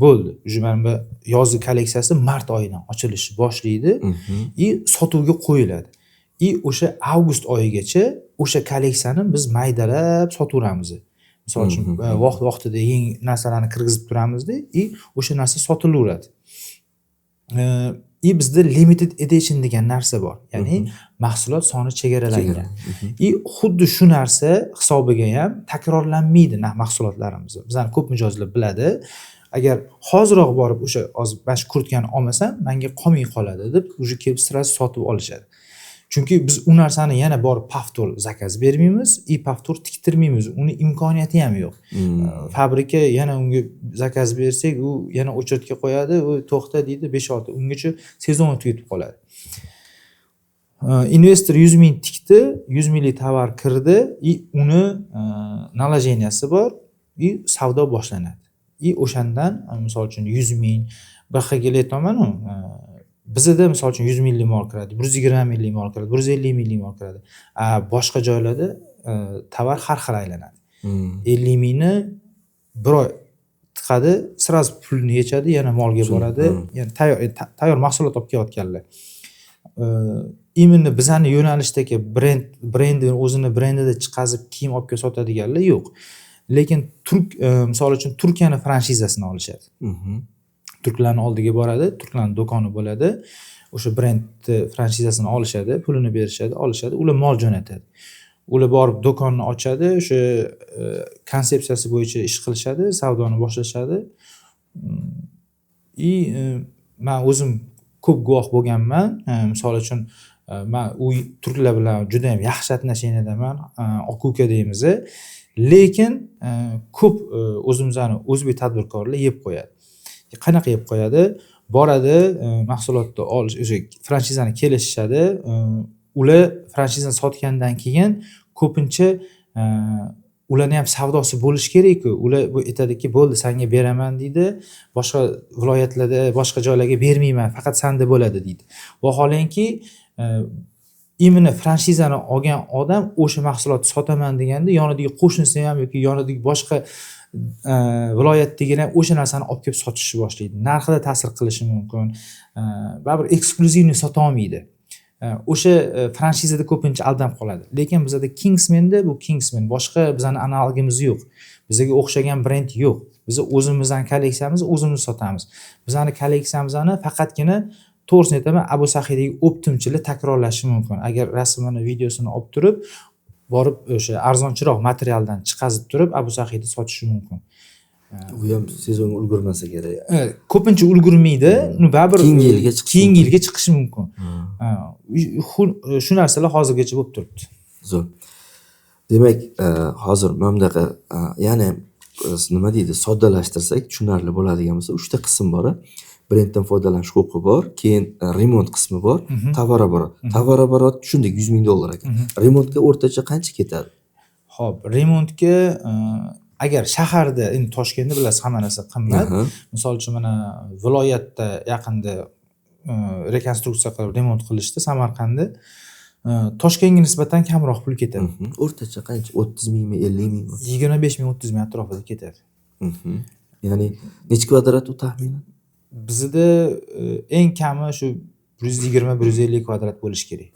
bo'ldi. Uje mana bu yozgi kolleksiyasi mart oyidan ochilishni boshlaydi и sotuvga qo'yiladi. И o'sha avgust oyigacha o'sha kolleksiyani biz maydalab sotaveramiz. Misol uchun vaqtida yangi narsalarni kirgizib turamizda и o'sha narsa sotilaveradi. Bizda limited edition degan narsa bor. Ya'ni mahsulot soni chegaralangan. Xuddi shu narsa hisobiga ham takrorlanmaydi mahsulotlarimiz. Bizani ko'p mijozlar biladi. Agar hoziroq borib o'sha hozir mana shu kurtkani olmasam, menga qolmay qoladi deb uje kelib sirasi sotib olishadi. Chunki biz u narsani yana borib повтор zakaz bermaymiz, повтор tiktirmaymiz. Uni imkoniyati ham yo'q. Fabrika yana unga zakaz bersak, u yana o'chirtga qo'yadi, u to'xta deydi 5-6 ungacha sezon tugatib qoladi. Investor 100 ming tikdi, 100 minglik tovar kirdi, uni naложенияsi bor, savdo boshlanadi. O'shandan misol uchun 100 ming bir xilga aytaman-ku, bizda misol uchun 100 minglik mol kiradi, 120 minglik mol kiradi, 150 minglik mol kiradi. Boshqa joylarda tovar har xil aylanadi. 50 mingni bir oy tiqadi, sirasi pulni yechadi, yana molga boradi, yana tayyor mahsulot olib kelayotganlar. Именно bizani yo'nalishdagi brendi o'zini brendida chiqazib kiyim olib kelib sotadiganlar yo'q. Lekin misol uchun Turkiyani franshizasini olishadi. Turklarning oldiga boradi, turklarning do'koni bo'ladi. O'sha brend franshizasini olishadi, pulini berishadi, olishadi, ular mol jo'natadi. Ular borib do'konni ochadi, o'sha konsepsiyasi bo'yicha ish qilishadi, savdoni boshlashadi. Men o'zim ko'p guvoh bo'lganman. Misol uchun men u turklar bilan juda ham yaxshi atnasheniyaman, aka deymiz. Lekin ko'p o'zimizning o'zbek tadbirkorlar yeb qo'yadi. Qanaqa yeb qo'yadi? Boradi, mahsulotni olish, o'sha franshizani kelishishadi. Ular franshizani sotgandan keyin ko'pincha ularning ham savdosi bo'lish kerak-ku. Ular bu aytadiki, bo'ldi, senga beraman deydi. Boshqa viloyatlarda, boshqa joylarga bermayman, faqat senda bo'ladi deydi. Vaholanki, imini franshizani olgan odam o'sha mahsulotni sotaman deganda yonidagi qo'shnisi ham yoki yonidagi boshqa viloyatdagina o'sha narsani olib kelib sotishni boshlaydi. Narxida ta'sir qilishi mumkin. Baribir eksklyuzivni sota olmaydi. O'sha franshizada ko'pincha aldanib qoladi. Lekin bizda Kingsman'da bu Kingsman boshqa bizning analogimiz yo'q. Bizga o'xshagan brend yo'q. Biz o'zimizning kolleksiyamizni o'zimiz sotamiz. Bizning kolleksiyamizni faqatgina to'g'risini aytaman, Abu Sahidagi optimchilar takrorlashi mumkin. Agar rasmini, videosini olib turib, borib o'sha arzonchiroq materialdan chiqazib turib, Abu Sahida sotishi mumkin. U ham sezonga ulgurmasa kerak. Ko'pincha ulgurmaydi. Uni baribir keyingi yilga chiqishi mumkin. Shu narsalar hozirgacha bo'lib turibdi. Zo'r. Demak, hozir mamlaqa, ya'ni nima deydi, soddalashtirsak tushunarli bo'ladigan bo'lsa, 3 ta qism bor. Brenddan foydalanish huquqi bor, keyin remont qismi bor, tovar-oborot. Tovar-oborot tushundik, 100 ming dollar ekan. Remontga o'rtacha qancha ketadi? Xo'p, remontga agar shaharda, endi Toshkentda bilasiz, hamma narsa qimmat. Misol uchun mana viloyatda yaqinda rekonstruksiya qilib remont qilishdi Samarqandda. Toshkentga nisbatan kamroq pul ketadi. O'rtacha qancha? 30 mingmi, 50 mingmi? 25 ming, 30 ming atrofida ketadi. Ya'ni necha kvadrat u taxminan? Bizda eng kami shu 120-150 kvadrat bo'lishi kerak.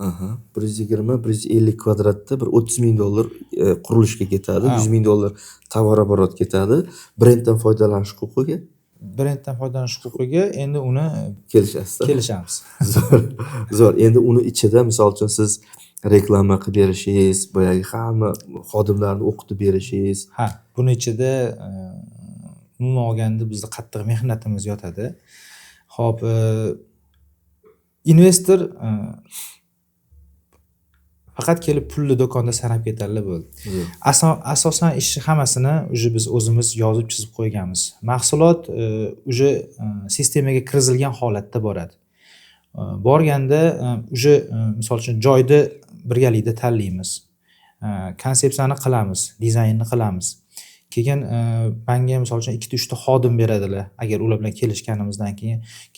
120-150 kvadratda bir 30 ming dollar qurilishga ketadi, 100 ming dollar tovar-oborot ketadi. Brenddan foydalanish huquqiga? Brenddan foydalanish huquqiga endi uni kelishamiz. Zo'r. Endi uni ichida misol uchun siz reklama qilib berishingiz, boyagi hamma xodimlarni o'qitib berishingiz. Buni ichida umuman olganda bizda qattiq mehnatimiz yotadi. Xo'p, investor faqat kelib pulni do'konda sanab ketadilar bo'ldi. Asosan ishni hammasini biz o'zimiz yozib chizib qo'yganmiz. Mahsulot sistemaga kiritilgan holatda boradi. Borganda misol uchun joyni birgalikda tanlaymiz. Konsepsiyani qilamiz, dizaynni qilamiz. keyin menga misol uchun 2-3 ta xodim beradilar agar ular bilan kelishganimizdan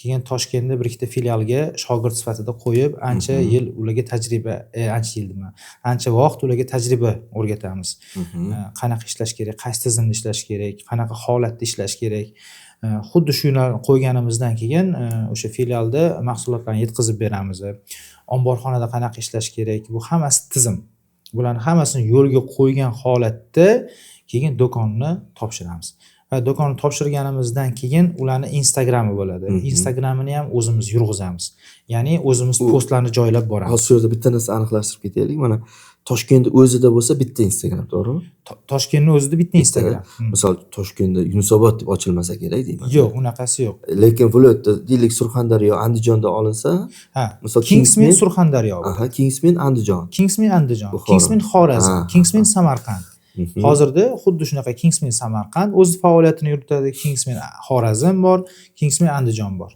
keyin Toshkentda bir ikkita filialga shogird sifatida qo'yib ancha yil ularga tajriba ancha yil nima ancha vaqt ularga tajriba o'rgatamiz. Qanaqa ishlash kerak, qaysi tizimda ishlash kerak, qanaqa holatda ishlash kerak. Xuddi shu qo'yganimizdan keyin o'sha filialda mahsulotlarni yetkazib beramiz. Omborxonada qanaqa ishlash kerak, bu hammasi tizim. Bularni hammasini yo'lga qo'ygan holatda keyin do'konni topshiramiz. Va do'konni topshirganimizdan keyin ularni Instagrami bo'ladi. Instagramini ham o'zimiz yurg'izamiz. Ya'ni o'zimiz postlarni joylab boramiz. Hozir shu yerda bitta narsa aniqlashtirib ketaylik. Mana Toshkent o'zida bo'lsa bitta Instagram, to'g'rimi? Toshkentning o'zida bitta Instagram. Misol Toshkentda Yunusobod deb ochilmasa kerak deyman. Yo'q, unaqasi yo'q. Lekin viloyatda deylik Surxondaryo, Andijonda olinsa, misol Kingsmen Surxondaryo. Aha, Kingsmen Andijon. Kingsmen Andijon, Kingsmen Xorazm, Kingsmen Samarqand. Hozirda xuddi shunaqa Kingsmen Samarqand o'z faoliyatini yuritadi, Kingsmen Xorazm bor, Kingsmen Andijon bor.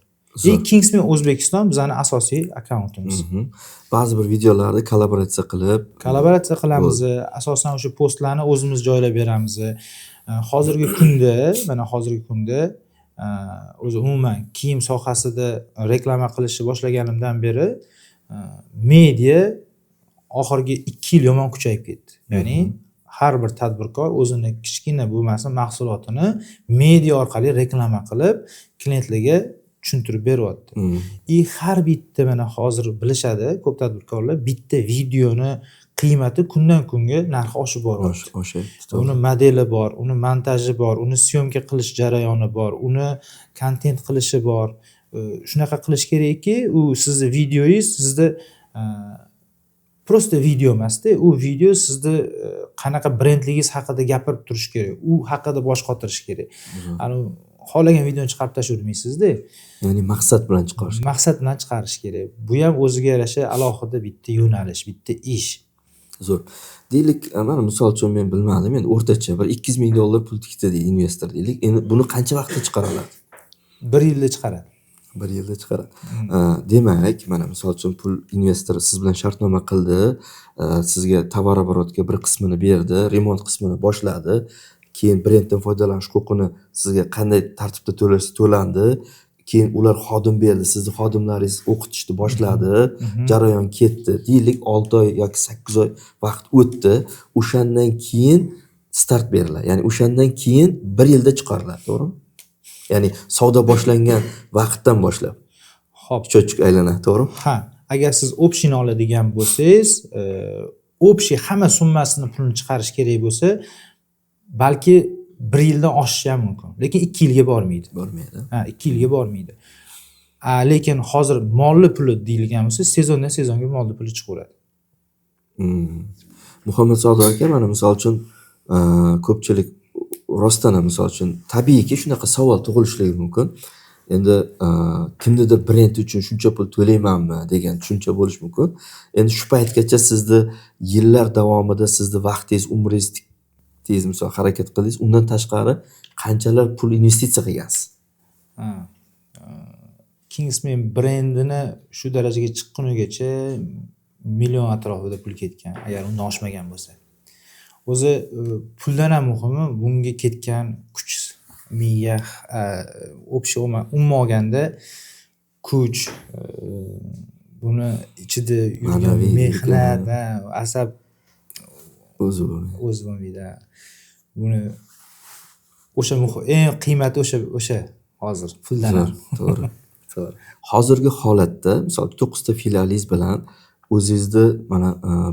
Kingsmen O'zbekiston bizning asosiy akkauntimiz. Ba'zi bir videolarda kollaboratsiya qilamiz. Asosan o'sha postlarni o'zimiz joylab beramiz. Hozirgi kunda o'zi umuman kiyim sohasida reklama qilishni boshlaganimdan beri media oxirgi 2 yil yomon kuchayib ketdi. Ya'ni har bir tadbirkor o'zini kichkina bo'lmasin mahsulotini media orqali reklama qilib klientlarga tushuntirib beryapti. Har bitta mana hozir bilishadi ko'p tadbirkorlar bitta videoni qiymati kundan kunga narxi oshib boryapti. Uni modeli bor, uni montaji bor, uni syomka qilish jarayoni bor, uni kontent qilishi bor. Shunaqa qilish kerakki, u sizning videoyingiz sizda prosta video emasda, u video sizda qanaqa brendligingiz haqida gapirib turish kerak, u haqida bosh qotirish kerak. Xohlagan videoni chiqarib tashlamaysiz-da. Ya'ni maqsad bilan chiqarish. Maqsad bilan chiqarish kerak. Bu ham o'ziga yarasha alohida bitta yo'nalish, bitta ish. Zo'r. Deylik, mana misol uchun men bilmadim, endi o'rtacha bir 200 ming dollar pul tikdi deydi investor deylik. Endi buni qancha vaqtda chiqara oladi? 1 yilda chiqaradi. 1 yilda chiqaradi. Demak, mana misol uchun pul investor siz bilan shartnoma qildi, sizga tovar оборотga bir qismini berdi, remont qismini boshladi. Keyin brenddan foydalanish huquqini sizga qanday tartibda to'lashsa to'landi. Keyin ular xodim berdi, sizni xodimlaringiz o'qitishni boshladi, jarayon ketdi. Deylik 6 oy yoki 8 oy vaqt o'tdi. O'shandan keyin start beriladi. Ya'ni o'shandan keyin 1 yilda chiqariladi, to'g'rimi? Ya'ni savdo boshlangan vaqtdan boshlab. Xo'p, cho'chik aylanadi, to'g'rimi? Ha, agar siz option oladigan bo'lsangiz, option hamma summasini pulni chiqarish kerak bo'lsa, balki 1 yildan oshishi ham mumkin. Lekin 2 yilga bormaydi. 2 yilga bormaydi. Lekin hozir molli puli deyilgan bo'lsa, sezondan sezonga molli puli chiqaveradi. Muhammad Sodiq aka, mana misol uchun ko'pchilik rostdan misol uchun tabiiyki shunaqa savol tug'ilishligi mumkin. Endi kimnidir brend uchun shuncha pul to'laymanmi degan tushuncha bo'lish mumkin. Endi shu paytgacha sizni yillar davomida sizni vaqtingiz, umringiz misol harakat qildingiz, undan tashqari qanchalar pul investitsiya qilgansiz? Kingsmen brendini shu darajaga chiqqunigacha million atrofida pul ketgan, agar undan oshmagan bo'lsa. O'zi puldan ham muhimi bunga ketgan kuch, miya, umuman olganda kuch, buni ichida yurgan mehnat va asab o'zi bo'lmaydi. Buni eng qiymati o'sha hozir puldan ham. To'g'ri. Hozirgi holatda misol 9 ta filialingiz bilan o'zingizni mana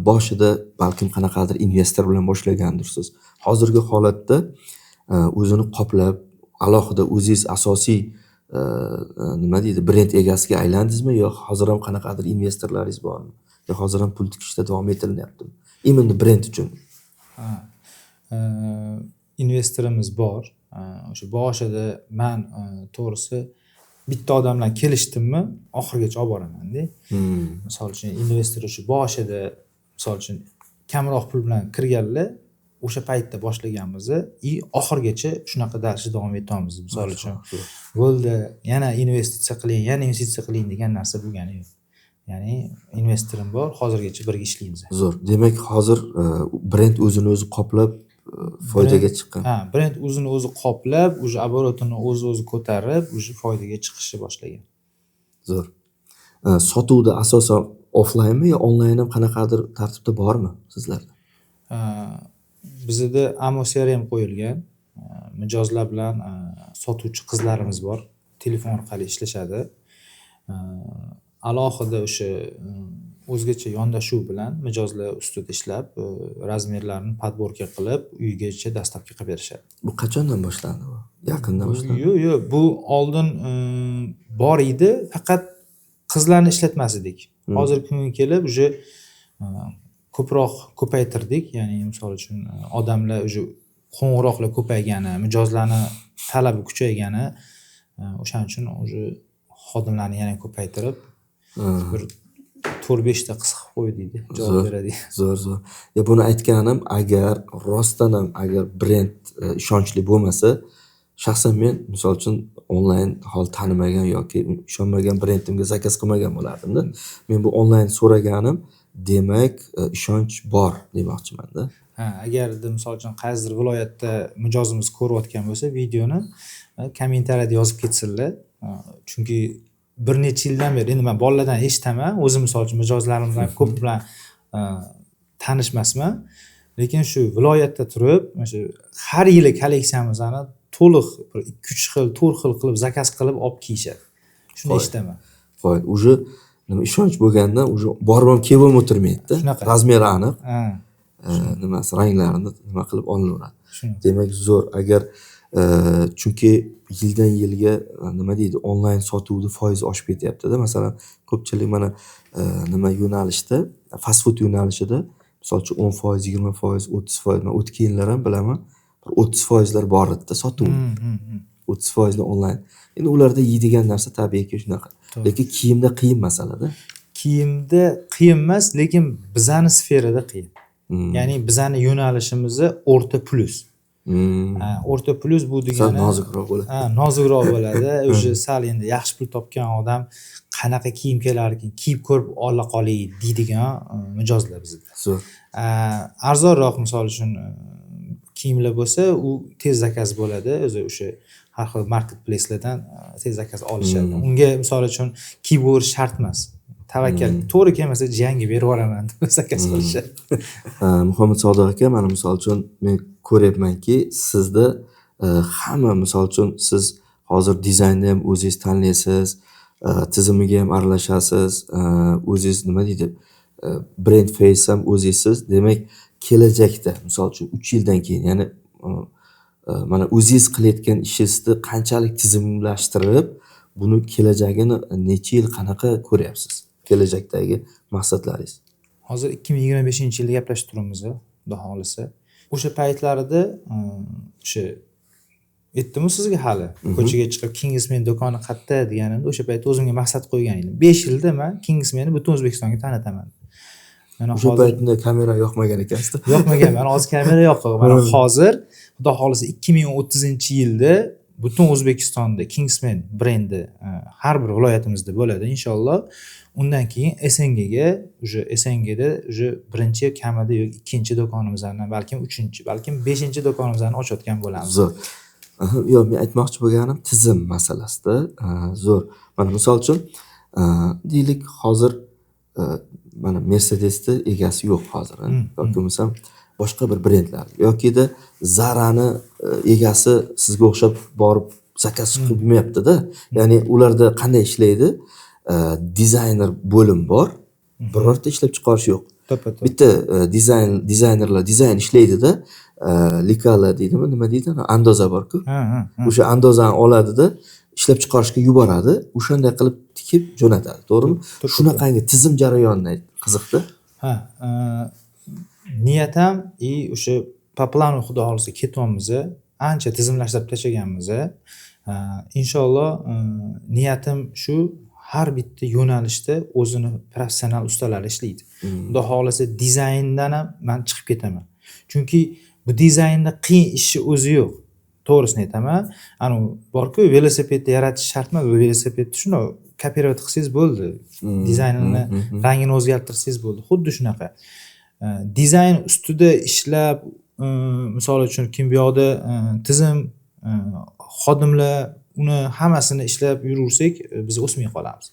boshida balkim qanaqadir investor bilan boshlagandirsiz. Hozirgi holatda o'zini qoplab, alohida o'zingiz asosiy nima deydi, brend egasiga aylandingizmi yo hozir ham qanaqadir investorlaringiz bormi? Yo hozir ham pul tikishda davom etilyaptimi? Imенно brend uchun. Investorimiz bor. O'sha boshida men to'g'risi bitta odam bilan kelishdimmi, oxirigacha olib boraman-da. Misol uchun investor o'sha boshida misol uchun kamroq pul bilan kirganlar o'sha paytda boshlaganmiz oxirigacha shunaqa darsni davom etamiz. Misol uchun bo'ldi, yana investitsiya qiling degan narsa bo'lgani yo'q. Ya'ni investorim bor, hozirgacha birga ishlaymiz. Zo'r. Demak, hozir brend o'zini o'zi qoplab foydaga chiqqan. Ha, brend o'zini o'zi qoplab, уже оборотini o'zi ko'tarib, уже foydaga chiqishni boshlagan. Zo'r. Sotuvda asosan offlaynmi yo onlayn ham qanaqadir tartibda bormi sizlarda? Bizda Amo CRM qo'yilgan. Mijozlar bilan sotuvchi qizlarimiz bor. Telefon orqali ishlashadi. Alohida o'sha o'zgacha yondashuv bilan mijozlar ustida ishlab, razmerlarni podborka qilib, uygacha dostavka qilib berishadi. Bu qachondan boshlandi bu? Yaqindan boshlandi. Yo'q, bu oldin bor edi, faqat qizlarni ishlatmas edik. Hozirgi kunga kelib уже ko'proq ko'paytirdik. Ya'ni misol uchun odamlar уже qo'ng'iroqlar ko'paygani, mijozlarni talabi kuchaygani, o'shaning uchun уже xodimlarni yana ko'paytirib bir 4-5 ta qiz qilib qo'ydik, javob beradi. Zo'r. Ya buni aytganim, agar rostdan ham agar brend ishonchli bo'lmasa, shaxsan men misol uchun onlayn hol tanimagan yoki ishonmagan brendimga zakaz qilmagan bo'lardim-da. Men bu onlayn so'raganim, demak, ishonch bor demoqchiman-da. Agarda misol uchun qaysidir viloyatda mijozimiz ko'rayotgan bo'lsa videoni, kommentariyada yozib ketsinlar. Chunki bir necha yildan beri endi men bolalardan eshitaman, o'zim misol uchun mijozlarim bilan ko'p bilan tanishmasman, lekin shu viloyatda turib, o'sha har yili kolleksiyamizni to'liq 2-3 xil, 4 xil qilib zakaz qilib olib kiyishadi. Shuni eshitaman. Qo'y, уже nima ishonch bo'lgandan уже borib ham kelib ham o'tirmaydi-da. Razmeri aniq. Nimasi ranglarini nima qilib olinaveradi. Demak, zo'r. Agar chunki yildan yilga nima deydi, onlayn sotuvni foizi oshib ketyapti-da. Masalan, ko'pchilik mana nima yo'nalishda, fast food yo'nalishida, misol uchun 10%, 20%, 30%, men o'tgan yillar ham bilaman, 30% bor edi-da sotuv. 30% onlayn. Endi ularda yeydigan narsa tabiiyki shunaqa. Lekin kiyimda qiyin masala-da. Kiyimda qiyin emas, lekin bizani sferada qiyin. Ya'ni bizani yo'nalishimizni o'rta plus. O'rta plus bu degani nozikroq bo'ladi. Nozikroq bo'ladi. O'sha sal endi yaxshi pul topgan odam qanaqa kiyim kelar ekan, kiyib ko'rib ola qolay deydigan mijozlar bizda. Zo'r. Arzonroq misol uchun kiyimlar bo'lsa, u tez zakaz bo'ladi. O'sha har xil marketplace'lardan tez zakaz olishadi. Unga misol uchun kiyib o'rish shart emas. Tavakkal, to'g'ri kelmasa jangga berib yuboraman deb zakaz qilishadi. Muhammad Sodiq aka, mana misol uchun men ko'ryapmanki, sizda hamma misol uchun siz hozir dizaynni ham o'zingiz tanlaysiz, tizimiga ham aralashasiz, o'zingiz nima deydi, brand face ham o'zingizsiz. Demak, kelajakda misol uchun 3 yildan keyin, ya'ni mana o'zingiz qilayotgan ishingizni qanchalik tizimlashtirib, buni kelajagini necha yil qanaqa ko'ryapsiz? Kelajakdagi maqsadlaringiz? Hozir 2025-yilda gaplashib turibmiz, xudo xolisa. O'sha paytlarida o'sha aytdim sizga hali ko'chaga chiqib Kingsman do'koni qayerda deganimda, o'sha payt o'zimga maqsad qo'ygan edim. 5 yilda men Kingsmanni butun O'zbekistonga tanitaman. Mana o'sha paytda kamera yoqmagan ekansiz. Yoqmagan, mana hozir kamera yo'q. Mana hozir xudo xolisa 2030-yilda butun O'zbekistonda Kingsman brendi har bir viloyatimizda bo'ladi inshaalloh. Undan keyin SNGga, o'sha SNGda o'sha birinchi kamida yo'q, ikkinchi do'konimizni, balkim 3-chi, balkim 5-chi do'konimizni ochayotgan bo'lamiz. Zo'r. Yo'q, men aytmoqchi bo'lganim tizim masalasida. Zo'r. Mana misol uchun deylik hozir mana Mercedes'da egasi yo'q hozir. Yoki bo'lmasam boshqa bir brendlar yokida Zara'ni egasi sizga o'xshab borib zakaz qilmayapti-da. Ya'ni ularda qanday ishlaydi? Dizayner bo'lim bor, birorta ishlab chiqarish yo'q. Bitta dizaynerlar dizayn ishlaydi-da, likala deydimi, nima deydi? Andoza bor-ku. O'sha andozani oladi-da, ishlab chiqarishga yuboradi, o'shanday qilib tikib jo'natadi, to'g'rimi? Shunaqangi tizim jarayonini qiziqdi. Niyatam o'sha po planu xudo xolisa ketyapmiz, ancha tizimlashtirib tashlaganmiz. Inshaalloh niyatim shu, har bitta yo'nalishda o'zini professional ustalar ishlaydi. Xudo xolisa dizayndan ham men chiqib ketaman. Chunki bu dizaynda qiyin ishi o'zi yo'q. To'g'risini aytaman. Ana bor-ku, velosipedni yaratish shart emas. Velosipedni shuni kopirovat qilsangiz bo'ldi. Dizaynini, rangini o'zgartirsangiz bo'ldi. Xuddi shunaqa. Dizayn ustida ishlab, misol uchun kimyoda tizim, xodimlar uni hammasini ishlab yuraversak biz o'smay qolamiz.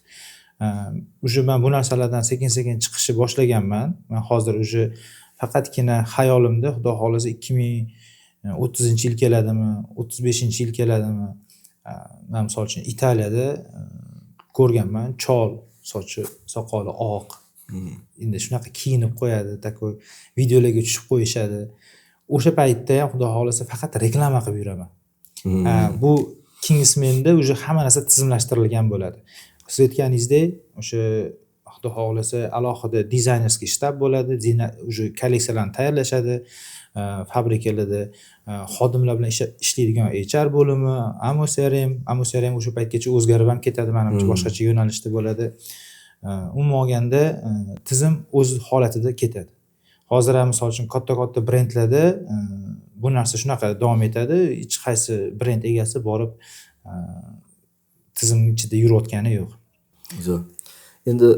Uje men bu narsalardan sekin-sekin chiqishni boshlaganman. Men hozir uje faqatgina xayolimda xudo xolasa 2030-yil keladimi, 35-yil keladimi? Men misol uchun Italiyada ko'rganman, chol sochi, soqoli oq. Endi shunaqa kiyinib qo'yadi, takoy videolarga tushib qo'yishadi. O'sha paytda ham xudo xolasa faqat reklama qilib yuraman. Bu Kingsman'da uje hamma narsa tizimlashtirilgan bo'ladi. Siz aytganingizdek, o'sha xudo xolasa alohida dizaynerskiy shtab bo'ladi, uje kolleksiyalarni tayyorlashadi, fabrikalarda xodimlar bilan ishlaydigan HR bo'limi, AMOSRM o'sha paytgacha o'zgarib ham ketadi, menimcha boshqacha yo'nalishda bo'ladi. Umuman olganda tizim o'z holatida ketadi. Hozir ham misol uchun katta brendlarda bu narsa shunaqa davom etadi. Hech qaysi brend egasi borib tizim ichida yurayotgani yo'q. Zo'r. Endi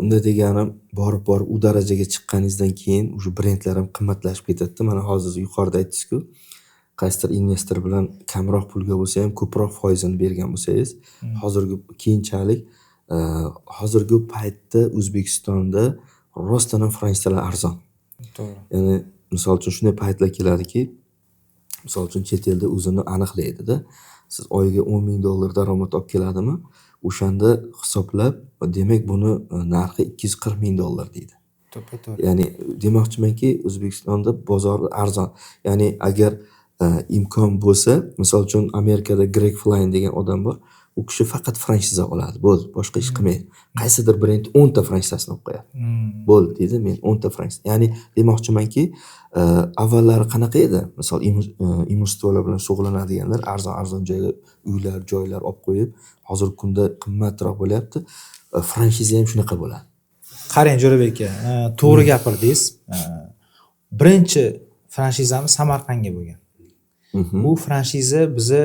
unda deganim borib u darajaga chiqqaningizdan keyin o'sha brendlar ham qimmatlashib ketadi. Mana hozir yuqorida aytdingiz-ku, qaysidir investor bilan kamroq pulga bo'lsa ham ko'proq foizini bergan bo'lsangiz, keyinchalik hozirgi paytda O'zbekistonda rostdan ham franchizalar arzon. To'g'ri. Ya'ni misol uchun shunday paytlar keladiki, misol uchun chet elda o'zini aniqlaydi-da. Siz oyiga $10,000 daromad olib keladimi? O'shanda hisoblab, demak buni narxi $240,000 deydi. To'g'ri. Ya'ni demoqchimanki, O'zbekistonda bozor arzon. Ya'ni agar imkon bo'lsa, misol uchun Amerikada Greg Flynn degan odam bor. U kishi faqat franchiza oladi. Bo'ldi, boshqa ish qilmaydi. Qaysidir brend 10 ta franchizasini olib qo'yadi. Bo'ldi deydi, men 10 ta franchiza. Ya'ni demoqchimanki, avvallari qanaqa edi? Misol imustvolar bilan shug'ullanadiganlar arzon joyga uylar, joylar olib qo'yib, hozirgi kunda qimmatroq bo'lyapti. Franchiza ham shunaqa bo'ladi. Qarang Jo'rabek aka, to'g'ri gapirdingiz. Birinchi franchizamiz Samarqandga bo'lgan. Bu franchiza bizni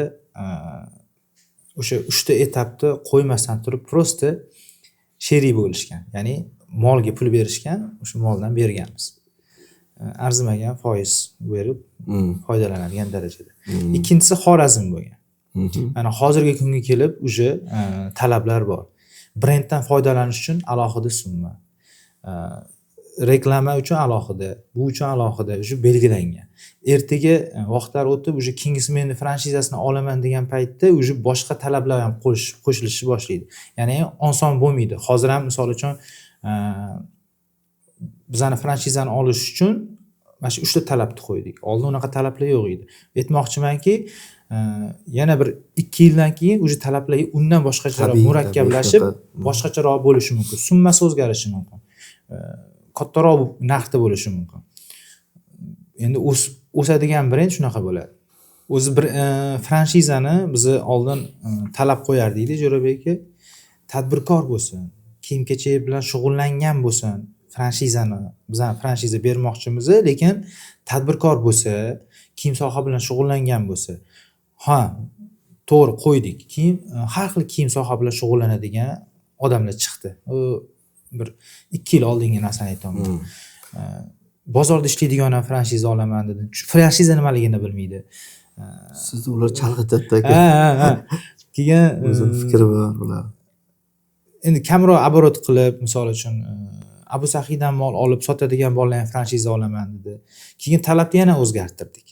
o'sha 3 ta etapda qo'ymasdan turib prosta sherik bo'lishgan. Ya'ni molga pul berishgan, o'sha moldan berganmiz. Arzimagan foiz berib foydalanadigan darajada. Ikkinchisi Xorazm bo'lgan. Mana hozirgi kunga kelib o'sha talablar bor. Brenddan foydalanish uchun alohida summa, reklama uchun alohida, bu uchun alohida o'sha belgilangan. Ertaga vaqtlar o'tib o'sha Kingsman franchizasini olaman degan paytda o'sha boshqa talablar ham qo'shilishni boshlaydi. Ya'ni oson bo'lmaydi. Hozir ham misol uchun bizani franchizani olish uchun mana shu 3 ta talabni qo'ydik. Oldin unaqa talablar yo'q edi. Aytmoqchimanki, yana bir 2 yildan keyin o'sha talablar undan boshqacharoq murakkablashib, boshqacharoq bo'lishi mumkin. Summasi o'zgarishi mumkin. Kattaroq narxda bo'lishi mumkin. Endi o'sadigan brend shunaqa bo'ladi. O'zi bir franchizani bizni oldin talab qo'yardik-da Jo'rabek aka. Tadbirkor bo'lsin, kiyim-kechak bilan shug'ullangan bo'lsin. Franchizani, bizdan franchiza bermoqchimiz, lekin tadbirkor bo'lsa, kiyim soha bilan shug'ullangan bo'lsa. Ha, to'g'ri qo'ydik. Keyin har xil kiyim soha bilan shug'ullanadigan odamlar chiqdi. U bir 2 yil oldingi narsani aytaman. Bozorda ishlaydigan ham franchiza olaman dedi. Franchiza nimaligini bilmaydi. Sizni ular chalg'itadi aka. Ha. Keyin o'zim fikri bor ular. Endi kamroq оборот qilib, misol uchun Abu Sahiydan mol olib sotadigan bolalar ham franchiza olaman dedi. Keyin talabni yana o'zgartirdik.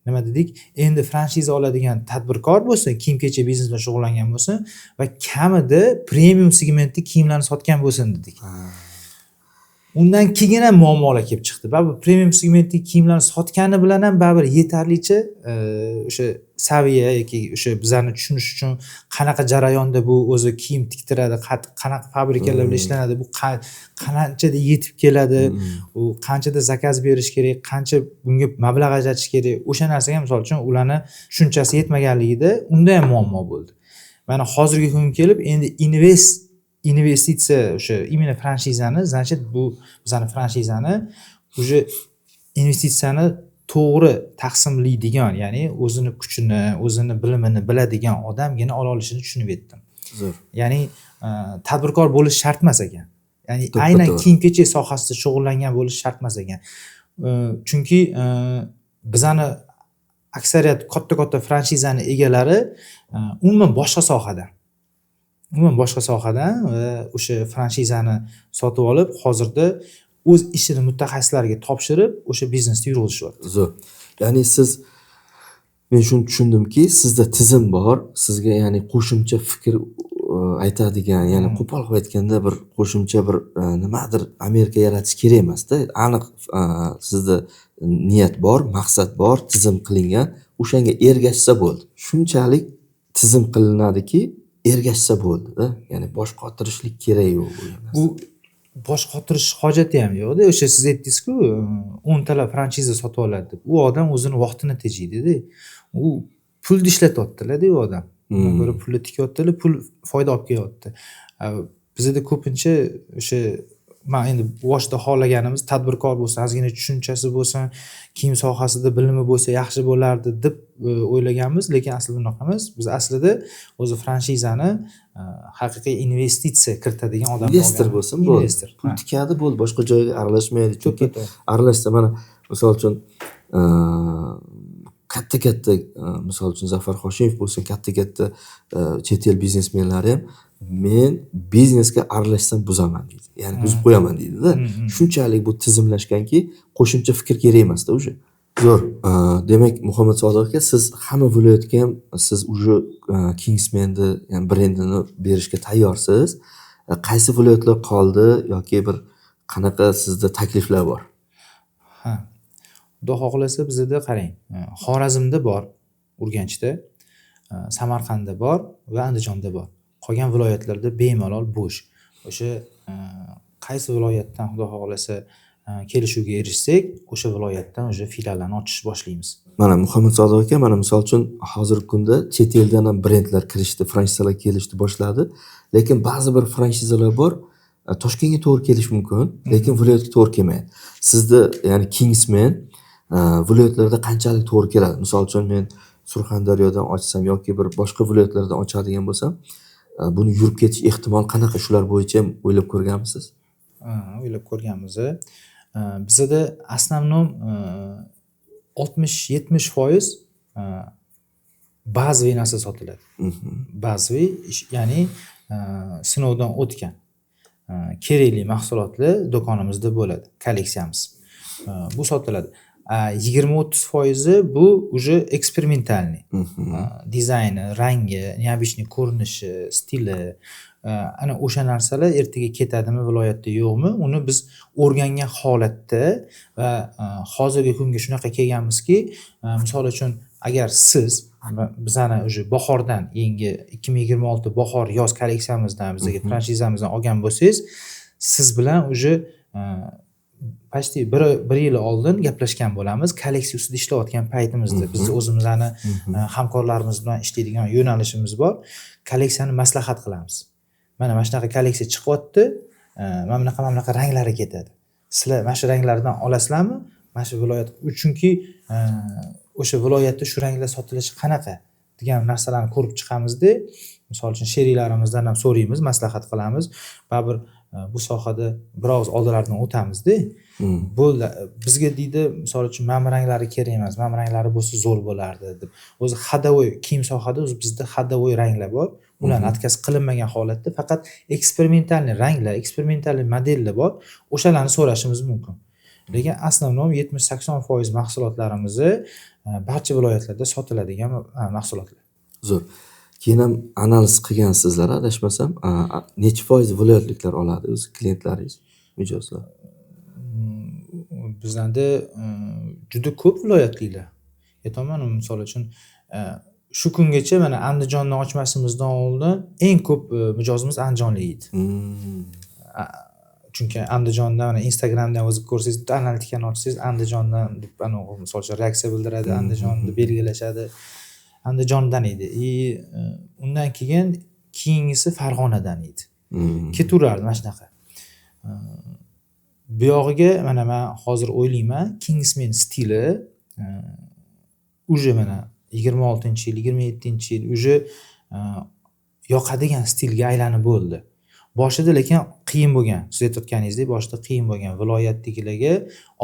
Nima dedik? Endi franchiza oladigan tadbirkor bo'lsin, kiyim-kechak biznes bilan shug'ullangan bo'lsin va kamida premium segmentda kiyimlarni sotgan bo'lsin dedik. Undan keyin ham muammolar kelib chiqdi. Baribir premium segmentdagi kiyimlarni sotgani bilan ham baribir yetarlicha o'sha saviya yoki o'sha bizlarni tushunish uchun qanaqa jarayonda bu o'zi kiyim tiktiradi, qanaqa fabrikalar bilan ishlanadi, bu qanchada yetib keladi, u qanchada zakaz berish kerak, qancha bunga mablag' ajratish kerak. O'sha narsaga misol uchun ularni tushunchasi yetmaganligida unda ham muammo bo'ldi. Mana hozirgi kunga kelib endi investitsiya o'sha imенно franchizani, значит bu bizani franchizani o'sha investitsiyani to'g'ri taqsimlaydigan, ya'ni o'zini kuchini, o'zini bilimini biladigan odamgina ola olishini tushunib yetdim. Zo'r. Ya'ni tadbirkor bo'lish shart emas ekan. Ya'ni aynan kiyim-kechak sohasida shug'ullangan bo'lish shart emas ekan. Chunki bizani aksariyat katta franshizani egalari umuman boshqa sohadan. Va o'sha franshizani sotib olib, hozirda o'z ishini mutaxassislarga topshirib, o'sha biznesni yurg'izishyapti. Zo'r. Ya'ni siz men shuni tushundimki, sizda tizim bor, sizga ya'ni qo'shimcha fikr aytadigan, ya'ni qo'pol qilib aytganda bir qo'shimcha bir nimadir Amerika yaratish kerak emasda. Aniq sizda niyat bor, maqsad bor, tizim qilingan, o'shanga ergashsa bo'ldi. Shunchalik tizim qilinadiki, ergashsa bo'ldi-da. Ya'ni bosh qotirishlik kerak yo'q bu emas. U bosh qotirish hojati ham yo'qda. O'sha siz aytdingiz-ku, 10 talab franchiza sotib oladi deb. U odam o'zini vaqtini tejaydi-da. U pulni ishlatyapti-da, u odam. Undan ko'ra pulni tikyapti, pul foyda olib kelyapti. Bizda ko'pincha o'sha men endi boshida xohlaganimiz tadbirkor bo'lsa, ozgina tushunchasi bo'lsa, kiyim sohasida bilimi bo'lsa yaxshi bo'lardi deb o'ylaganmiz, lekin aslida unaqa emas. Biz aslida o'zi franshizani haqiqiy investitsiya kiritadigan odam investor bo'lsin, bo'ldi. Pul tikadi, bo'ldi, boshqa joyga aralashmaydi. Chunki aralashsa mana misol uchun katta misol uchun Zafar Hoshimov bo'lsin, katta chet el biznesmenlari ham men biznesga aralashsam buzaman deydi. Ya'ni buzib qo'yaman deydi-da. Shunchalik bu tizimlashganki, qo'shimcha fikr kerak emas-da o'sha. Zo'r. Demak, Muhammad Sodiq aka, siz hamma viloyatga ham siz uje Kingsman'ni, ya'ni brendini berishga tayyorsiz. Qaysi viloyatlar qoldi yoki bir qanaqa sizda takliflar bor? Xudo xohlasa bizda qarang, Xorazmda bor, Urganchda, Samarqandda bor va Andijonda bor. Qolgan viloyatlarda bemalol bo'sh. O'sha qaysi viloyatdan Xudo xohlasa kelishuvga erishsak, o'sha viloyatdan o'sha filiallarni ochishni boshlaymiz. Mana Muhammad Sodiq aka, mana misol uchun hozirgi kunda chet eldan ham brendlar kirishdi, franchizalar kelishdi boshladi. Lekin ba'zi bir franchizalar bor, Toshkentga to'g'ri kelish mumkin, lekin viloyatga to'g'ri kelmaydi. Sizda ya'ni Kingsman viloyatlarda qanchalik to'g'ri keladi? Misol uchun men Surxondaryodan ochsam yoki bir boshqa viloyatlardan ochadigan bo'lsam, buni yurib ketish ehtimol qanaqa? Shular bo'yicha o'ylab ko'rganmisiz? O'ylab ko'rganmiz. Bizda asnomnom 60-70% bazaviy narsa sotiladi. Bazaviy, ya'ni sinovdan o'tgan kerakli mahsulotlar do'konimizda bo'ladi, kolleksiyamiz. Bu sotiladi. 20-30% bu uje eksperimentalniy. Dizayni, rangi, neobычный ko'rinishi, stili, ana o'sha narsalar ertaga ketadimi, viloyatda yo'qmi, uni biz o'rgangan holatda va hozirgi kunga shunaqa kelganmizki, misol uchun agar siz bizani uje bahordan, yangi 2026 bahor yoz kolleksiyamizdan bizga franshizamizdan olgan bo'lsangiz, siz bilan uje почти bir yil oldin gaplashgan bo'lamiz. Kolleksiya ustida ishlayotgan paytimizda biz o'zimizning hamkorlarimiz bilan ishlaydigan yo'nalishimiz bor. Kolleksiyani maslahat qilamiz. Mana shunaqa kolleksiya chiqyapti, mana bunaqa ranglari ketadi. Sizlar mana shu ranglardan olasizlarmi? Mana shu viloyat, chunki o'sha viloyatda shu ranglar sotilishi qanaqa degan narsalarni ko'rib chiqamizda, misol uchun sheriklarimizdan ham so'raymiz, maslahat qilamiz. Baribir bu sohada biroz oldilardan o'tamizda. Bo'ldi. Bizga deydi, misol uchun mana ranglari kerak emas, mana ranglari bo'lsa zo'r bo'lardi deb. O'zi xadavoy kiyim sohada bizda xadavoy ranglar bor. Ularni atkaz qilinmagan holatda faqat eksperimentalniy ranglar, eksperimentalniy modellar bor. O'shalarni so'rashimiz mumkin. Lekin asnomnom 70-80% mahsulotlarimizni barcha viloyatlarda sotiladigan mahsulotlar. Zo'r. Keyin ham analiz qilgansizlar, adashmasam, necha foiz viloyatliklar oladi o'z klientlaringiz, mijozlar? Bizda juda ko'p viloyatliklar. Aytaman, misol uchun shu kungacha mana Andijonni ochmasimizdan oldin eng ko'p mijozimiz andijonlik edi. Chunki Andijonda mana Instagramdan o'zib ko'rsangiz, analitikani ochsangiz Andijondan deb misol uchun reaksiya bildiradi, Andijonni belgilashadi. Andijondan edi. Undan keyingisi Farg'onadan edi. Ketaverardi mana shunaqa. Bu yog'iga mana men hozir o'ylayman, Kingsman stili uje mana 26-yil, 27-yil uje yoqadigan stilga aylanib bo'ldi. boshida lekin qiyin bo'lgan. Siz aytayotganingizdek boshida qiyin bo'lgan. Viloyatdagilarga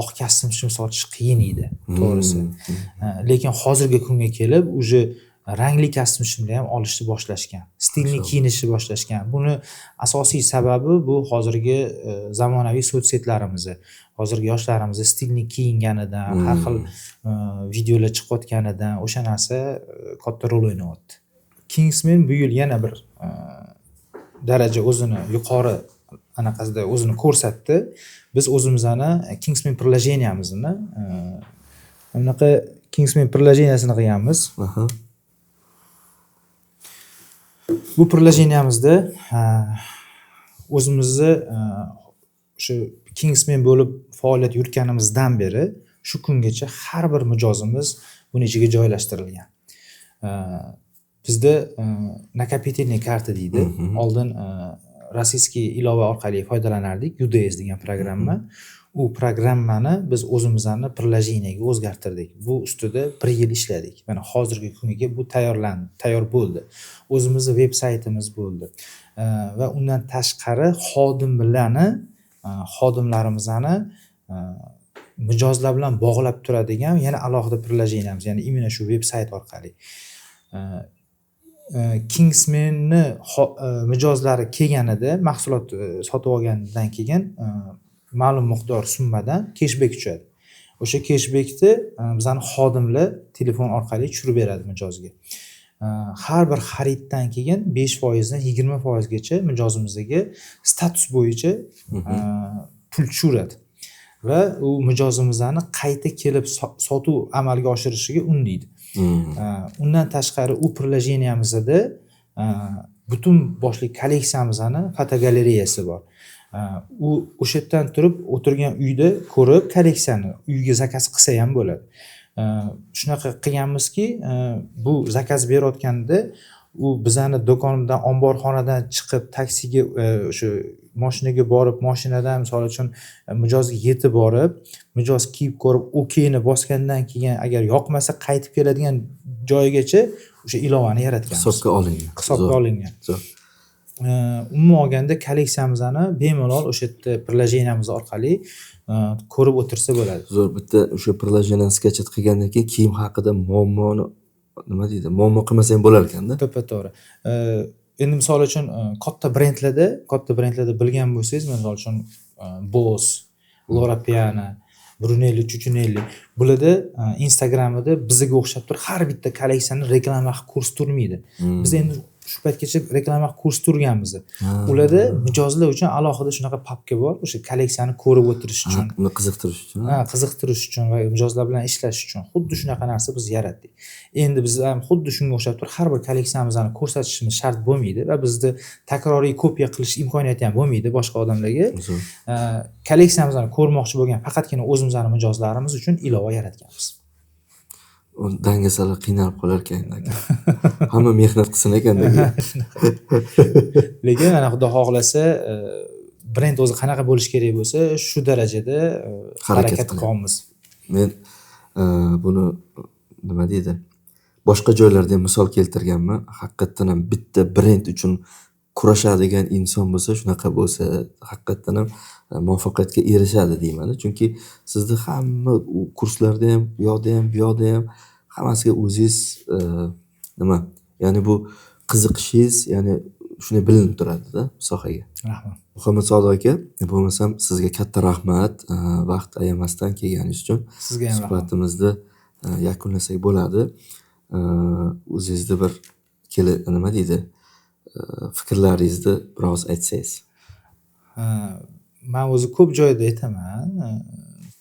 oq kostyum sotish qiyin edi, to'g'risi. Lekin hozirgi kunga kelib uje rangli kostyum shimlar ham olishni boshlashgan. Stilni kiyinishni boshlashgan. Buni asosiy sababi bu hozirgi zamonaviy sotssetlarimiz. Hozirgi yoshlarimiz stilni kiyinganidan, har xil videolar chiqayotganidan o'sha narsa katta rol o'ynayapti. Kingsman bu yil yana bir daraja o'zini yuqori anaqasida o'zini ko'rsatdi. Biz o'zimizni Kingsman приложениямizini bunaqa Kingsman приложениясini qilganmiz. Bu приложениямizda o'zimizni shu Kingsman bo'lib faoliyat yuritganimizdan beri shu kungacha har bir mijozimiz buni ichiga joylashtirilgan. Bizda накопительный karta deydi. Oldin rossiyskiy ilova orqali foydalanardik, UDS degan programma. U programmani biz o'zimizning приложениyaga o'zgartirdik. Bu ustida 1 yil ishladik. Mana hozirgi kunga bu tayyor bo'ldi. O'zimizning veb-saytimiz bo'ldi. Va undan tashqari xodimlarimizni mijozlar bilan bog'lab turadigan yana alohida приложениямыз, ya'ni imенно shu veb-sayt orqali. Kingsmanni mijozlari kelganida, mahsulot sotib olgandan keyin ma'lum miqdor summadan cashback tushadi. O'sha cashbackni bizning xodimlar telefon orqali tushirib beradi mijozga. Har bir xariddan keyin 5% dan 20% gacha mijozimizga status bo'yicha pul tushiradi. Va u mijozimizni qayta kelib sotuv amalga oshirishiga undaydi. Undan tashqari u приложениямizda butun boshli kolleksiyamizni fotogalereyasi bor. U o'sha yerdan turib o'tirgan uyda ko'rib kolleksiyani uyga zakaz qilsa ham bo'ladi. Shunaqa qilganmizki, bu zakaz berayotganda u bizani do'kondan, omborxonadan chiqib taksiga o'sha mashinaga borib, mashinadan misol uchun mijozga yetib borib, mijoz kiyib ko'rib, okeyni bosgandan keyin agar yoqmasa qaytib keladigan joyigacha o'sha ilovani yaratganmiz. Hisobga olingan. Umuman olganda kolleksiyamizni bemalol o'sha yerda приложениямыз orqali ko'rib o'tirsa bo'ladi. Zo'r, bitta o'sha приложенияni sketchet qilgandan keyin kiyim haqida muammoni nima deydi? Muammo qilmasa ham bo'lar ekanda. To'g'ri. Endi misol uchun katta brendlarda bilgan bo'lsangiz, misol uchun Boss, Loro Piana, Brunello Cucinelli, bularda Instagramida bizga o'xshab turib har bitta kolleksiyani reklama qilib ko'rsatmaydi. Biz endi shu paytgacha reklama kurs turganmiz. Ularda mijozlar uchun alohida shunaqa papka bor, o'sha kolleksiyani ko'rib o'tirish uchun, uni qiziqtirish uchun. Qiziqtirish uchun va mijozlar bilan ishlash uchun xuddi shunaqa narsa biz yaratdik. Endi biz ham xuddi shunga o'xshab turib har bir kolleksiyamizni ko'rsatishimiz shart bo'lmaydi va bizda takroriy kopiya qilish imkoniyati ham bo'lmaydi boshqa odamlarga. Kolleksiyamizni ko'rmoqchi bo'lgan faqatgina o'zimizning mijozlarimiz uchun ilova yaratganmiz. Dangasalar qiynalib qolar ekan. Hamma mehnat qilsin ekanda. Lekin ana xudo xohlasa brend o'zi qanaqa bo'lish kerak bo'lsa, shu darajada harakat qilamiz. Men buni nima deydi? Boshqa joylarda ham misol keltirganman. Haqiqatan ham bitta brend uchun kurashadigan inson bo'lsa, shunaqa bo'lsa, haqiqatan ham muvaffaqiyatga erishadi deyman. Chunki sizni hamma kurslarda ham, bu yoqda ham hammasiga o'zingiz nima? Ya'ni bu qiziqishingiz, ya'ni shuni bilinib turadi-da sohaga. Rahmat. Muhammad Sodiq aka, bo'lmasam sizga katta rahmat, vaqt ayamasdan kelganingiz uchun. Sizga ham rahmat. Suhbatimizni yakunlasak bo'ladi. O'zingizda bir nima deydi? Fikrlaringizni biroz aytsangiz. Men o'zi ko'p joyda aytaman.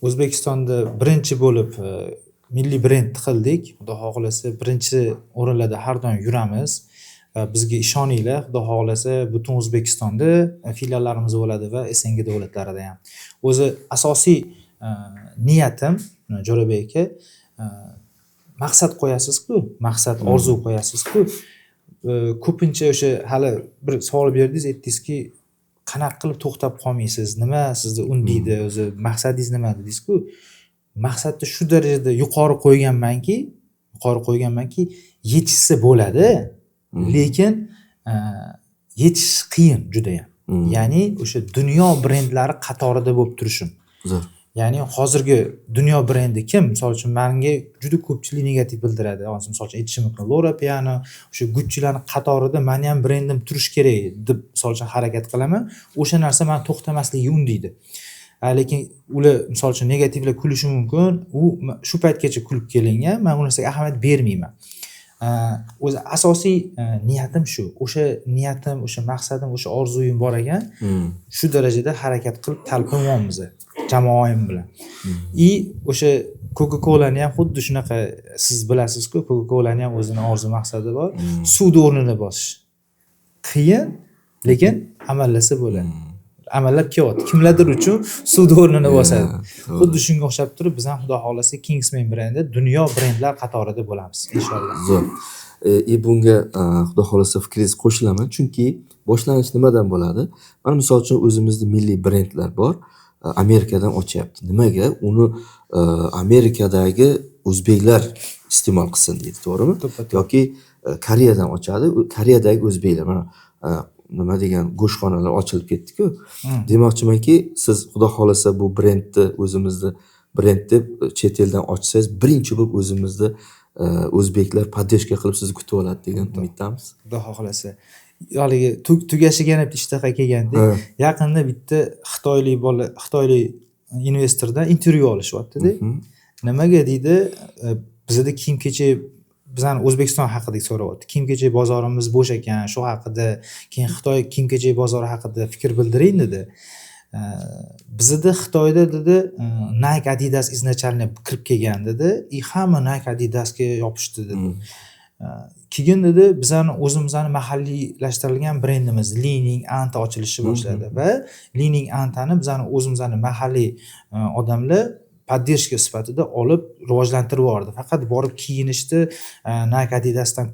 O'zbekistonda birinchi bo'lib milliy brend qildik. Xudo xohlasa birinchi o'rinlarda har doim yuramiz. Va bizga ishoninglar, xudo xohlasa butun O'zbekistonda filiallarimiz bo'ladi va SNG davlatlarida ham. O'zi asosiy niyatim, Jo'rabek aka, maqsad qo'yasiz-ku, maqsad, orzu qo'yasiz-ku. Ko'pincha o'sha hali bir savol berdingiz, aytdingizki, qanaqa qilib to'xtab qolmaysiz? Nima sizni undaydi? O'zi maqsadingiz nima dedingiz-ku? Maqsadni shu darajada yuqori qo'yganmanki, yetishsa bo'ladi, lekin yetish qiyin juda ham. Ya'ni o'sha dunyo brendlari qatorida bo'lib turishim. Zo'r. Ya'ni hozirgi dunyo brendi kim? Misol uchun menga juda ko'pchilik negativ bildiradi. Hozir misol uchun aytishim mumkin. Laura Piano, o'sha Gucci'larni qatorida meni ham brendim turish kerak deb misol uchun harakat qilaman. O'sha narsa meni to'xtamaslikka undaydi. Lekin ular misol uchun negativlar kulishi mumkin. U shu paytgacha kulib kelingan. Men u narsaga ahamiyat bermayman. O'zi asosiy niyatim shu. O'sha niyatim, o'sha maqsadim, o'sha orzuyim bor ekan. Shu darajada harakat qilib talpinyapmiz jamoam bilan. O'sha Coca-Cola'ni ham xuddi shunaqa siz bilasiz-ku, Coca-Cola'ni ham o'zining orzu maqsadi bor. Suvni o'rnini bosish. Qiyin, lekin amallasa bo'ladi. Amallab kelyapti. Kimlardir uchun suvni o'rnini bosadi. Xuddi shunga o'xshab turib, biz ham xudo xolasa Kingsman brendi dunyo brendlar qatorida bo'lamiz inshaalloh. Zo'r. Bunga xudo xolasa fikringiz qo'shilaman, chunki boshlanish nimadan bo'ladi? Mana misol uchun o'zimizda milliy brendlar bor. Amerikadan ochyapti. Nimaga? Uni Amerikadagi o'zbeklar iste'mol qilsin deydi, to'g'rimi? Yoki Koreyadan ochadi, Koreyadagi o'zbeklar. Mana nima degan go'shtxonalar ochilib ketdi-ku. Demoqchimanki, siz xudo xolasa bu brendni o'zimizni brend deb chet eldan ochsangiz, birinchi bo'lib o'zimizni o'zbeklar podдержка qilib sizni kutib oladi degan umiddamiz. Xudo xolasa. Haligi tugashiga ham ishtaha kelganda, yaqinda bitta Xitoylik investordan intervyu olishyapti-da. Nimaga deydi? Bizda kiyim-kechak bizani O'zbekiston haqida so'rayapti. Kiyim-kechak bozorimiz bo'sh ekan, shu haqida, keyin Xitoy kiyim-kechak bozori haqida fikr bildiring dedi. Bizda Xitoyda dedi Nike Adidas izначально kirib kelgan dedi. Hamma Nike Adidasga yopishdi dedi. Keyin dedi bizani o'zimizni mahalliylashtirilgan brendimiz Lining Anta ochilishi boshladi va Lining Antani bizani o'zimizni mahalliy odamlar podдержка sifatida olib rivojlantirib yubordi. Faqat borib kiyinishdi, Nike Adidasdan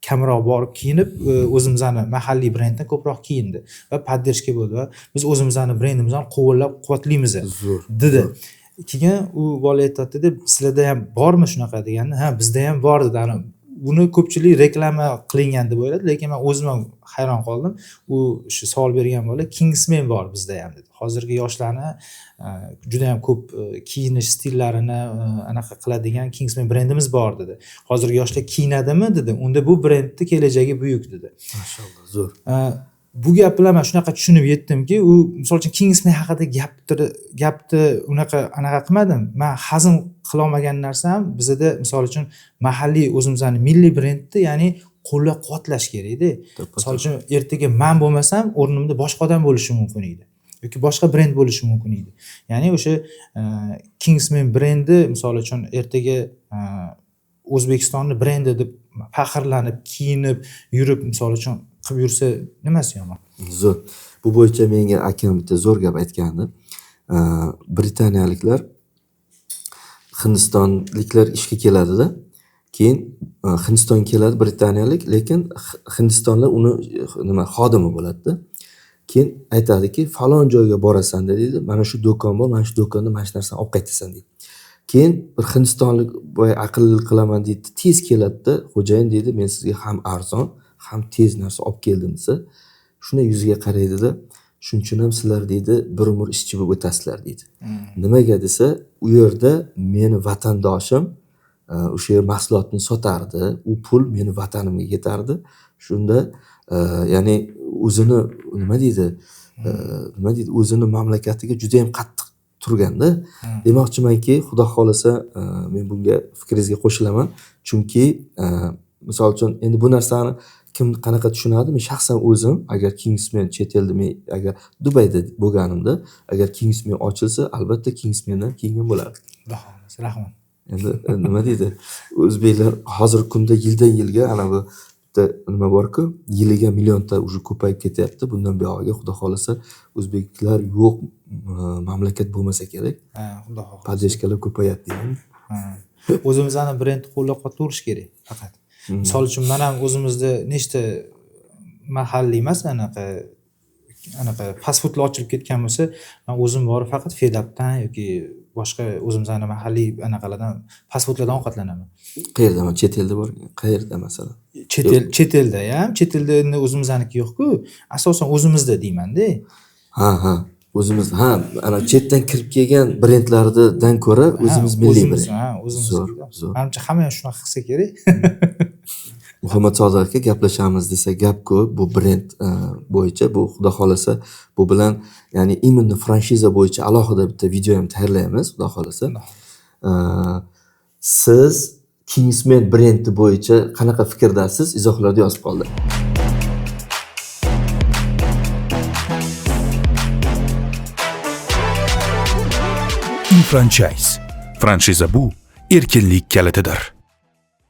kamroq borib kiyinib, o'zimizni mahalliy brenddan ko'proq kiyindi va podдержка bo'ldi va biz o'zimizni brendimizni qo'llab-quvvatlaymiz dedi. Keyin u bola aytdi, sizlarda ham bormi shunaqa deganda, ha bizda ham bor dedi. Buni ko'pchilik reklama qilingan deb o'yladi, lekin men o'zim ham hayron qoldim. U shu savol bergan bola Kingsman bor bizda ham dedi. Hozirgi yoshlarni juda ham ko'p kiyinish stillarini anaqa qiladigan Kingsman brendimiz bor dedi. Hozirgi yoshlar kiyinadimi dedi. Unda bu brendning kelajagi buyuk dedi. Mashalloh, zo'r. Bu gap bilan men shunaqa tushunib yetdimki, u misol uchun Kingsman haqida gapni anaqa qilmadim. Men hazm qila olmagan narsam bizda misol uchun mahalliy o'zimizning milliy brendni, ya'ni qo'llab-quvvatlash kerak-da. Misol uchun ertaga men bo'lmasam, o'rnimda boshqa odam bo'lishi mumkin edi. Yoki boshqa brend bo'lishi mumkin edi. Ya'ni o'sha Kingsman brendi misol uchun ertaga O'zbekistonning brendi deb faxrlanib, kiyinib, yurib misol uchun qilib yursa nimasi yomon? Zo'r. Bu bo'yicha menga akam bitta zo'r gap aytgandi. Britaniyaliklar Hindistonliklar ishga keladi-da. Keyin Hindistonga keladi britaniyalik, lekin Hindistonlar uni xodimi bo'ladi-da. Keyin aytadiki, falon joyga borasan deydi. Mana shu do'kon bor, mana shu do'konda mana shu narsani olib qaytasan deydi. Keyin bir hindistonlik boy aqlli qilaman deydi, tez keladi-da, xo'jayin deydi, men sizga ham arzon, ham tez narsa olib keldim desa, shuna yuziga qaraydi-da, shuning uchun ham sizlar deydi, bir umr ishchi bo'lib o'tasizlar deydi. Nimaga desa, u yerda meni vatandoshim o'sha yer mahsulotni sotardi, u pul meni vatanimga ketardi. Shunda ya'ni o'zini nima deydi, o'zini mamlakatiga juda ham qattiq turganda. Demoqchimanki, xudo xolasa men bunga fikringizga qo'shilaman, chunki misol uchun endi bu narsani kim qanaqa tushunadi? Men shaxsan o'zim agar Kingsman chet elda, men agar Dubayda bo'lganimda, agar Kingsman ochilsa, albatta Kingsmandan kiyingan bo'lardim. Xudo xolasa, rahmat. Endi nima deydi? O'zbeklar hozirgi kunda yildan yilga ana bu nima bor-ku, yiliga millionta уже ko'payib ketyapti. Bundan buyog'iga xudo xolasa o'zbeklar yo'q mamlakat bo'lmasa kerak. Xudo xolasa. Podдержкалар ko'payadi deyman. O'zimizni brendni qo'llab-quvvatlash kerak faqat. Misol uchun men ham o'zimizda nechta mahalliy emas, anaqa fast foodlar ochilib ketgan bo'lsa, men o'zim borib faqat Fedapdan yoki boshqa o'zimizning mahalliy anaqalardan fast foodlardan ovqatlanaman. Qayerda? Chet elda bor? Qayerda masalan? chet elda ham, chet elda endi o'zimizaniki yo'q-ku. Asosan o'zimizda deymanda. Ha. O'zimiz ana chetdan kirib kelgan brendlardan ko'ra o'zimiz milliy brend. O'zimiz. Zo'r. Menimcha hamma ham shunaqa qilsa kerak. Muhammad Sodiq aka gaplashamiz desa gap ko'p. Bu brend bo'yicha, bu xudo xolasa bu bilan ya'ni imенно franshiza bo'yicha alohida bitta video ham tayyorlaymiz, xudo xolasa. Siz Kingsman brendi bo'yicha qanaqa fikrdasiz? Izohlarda yozib qoldi. Franchise. Franshiza bu erkinlik kalitidir.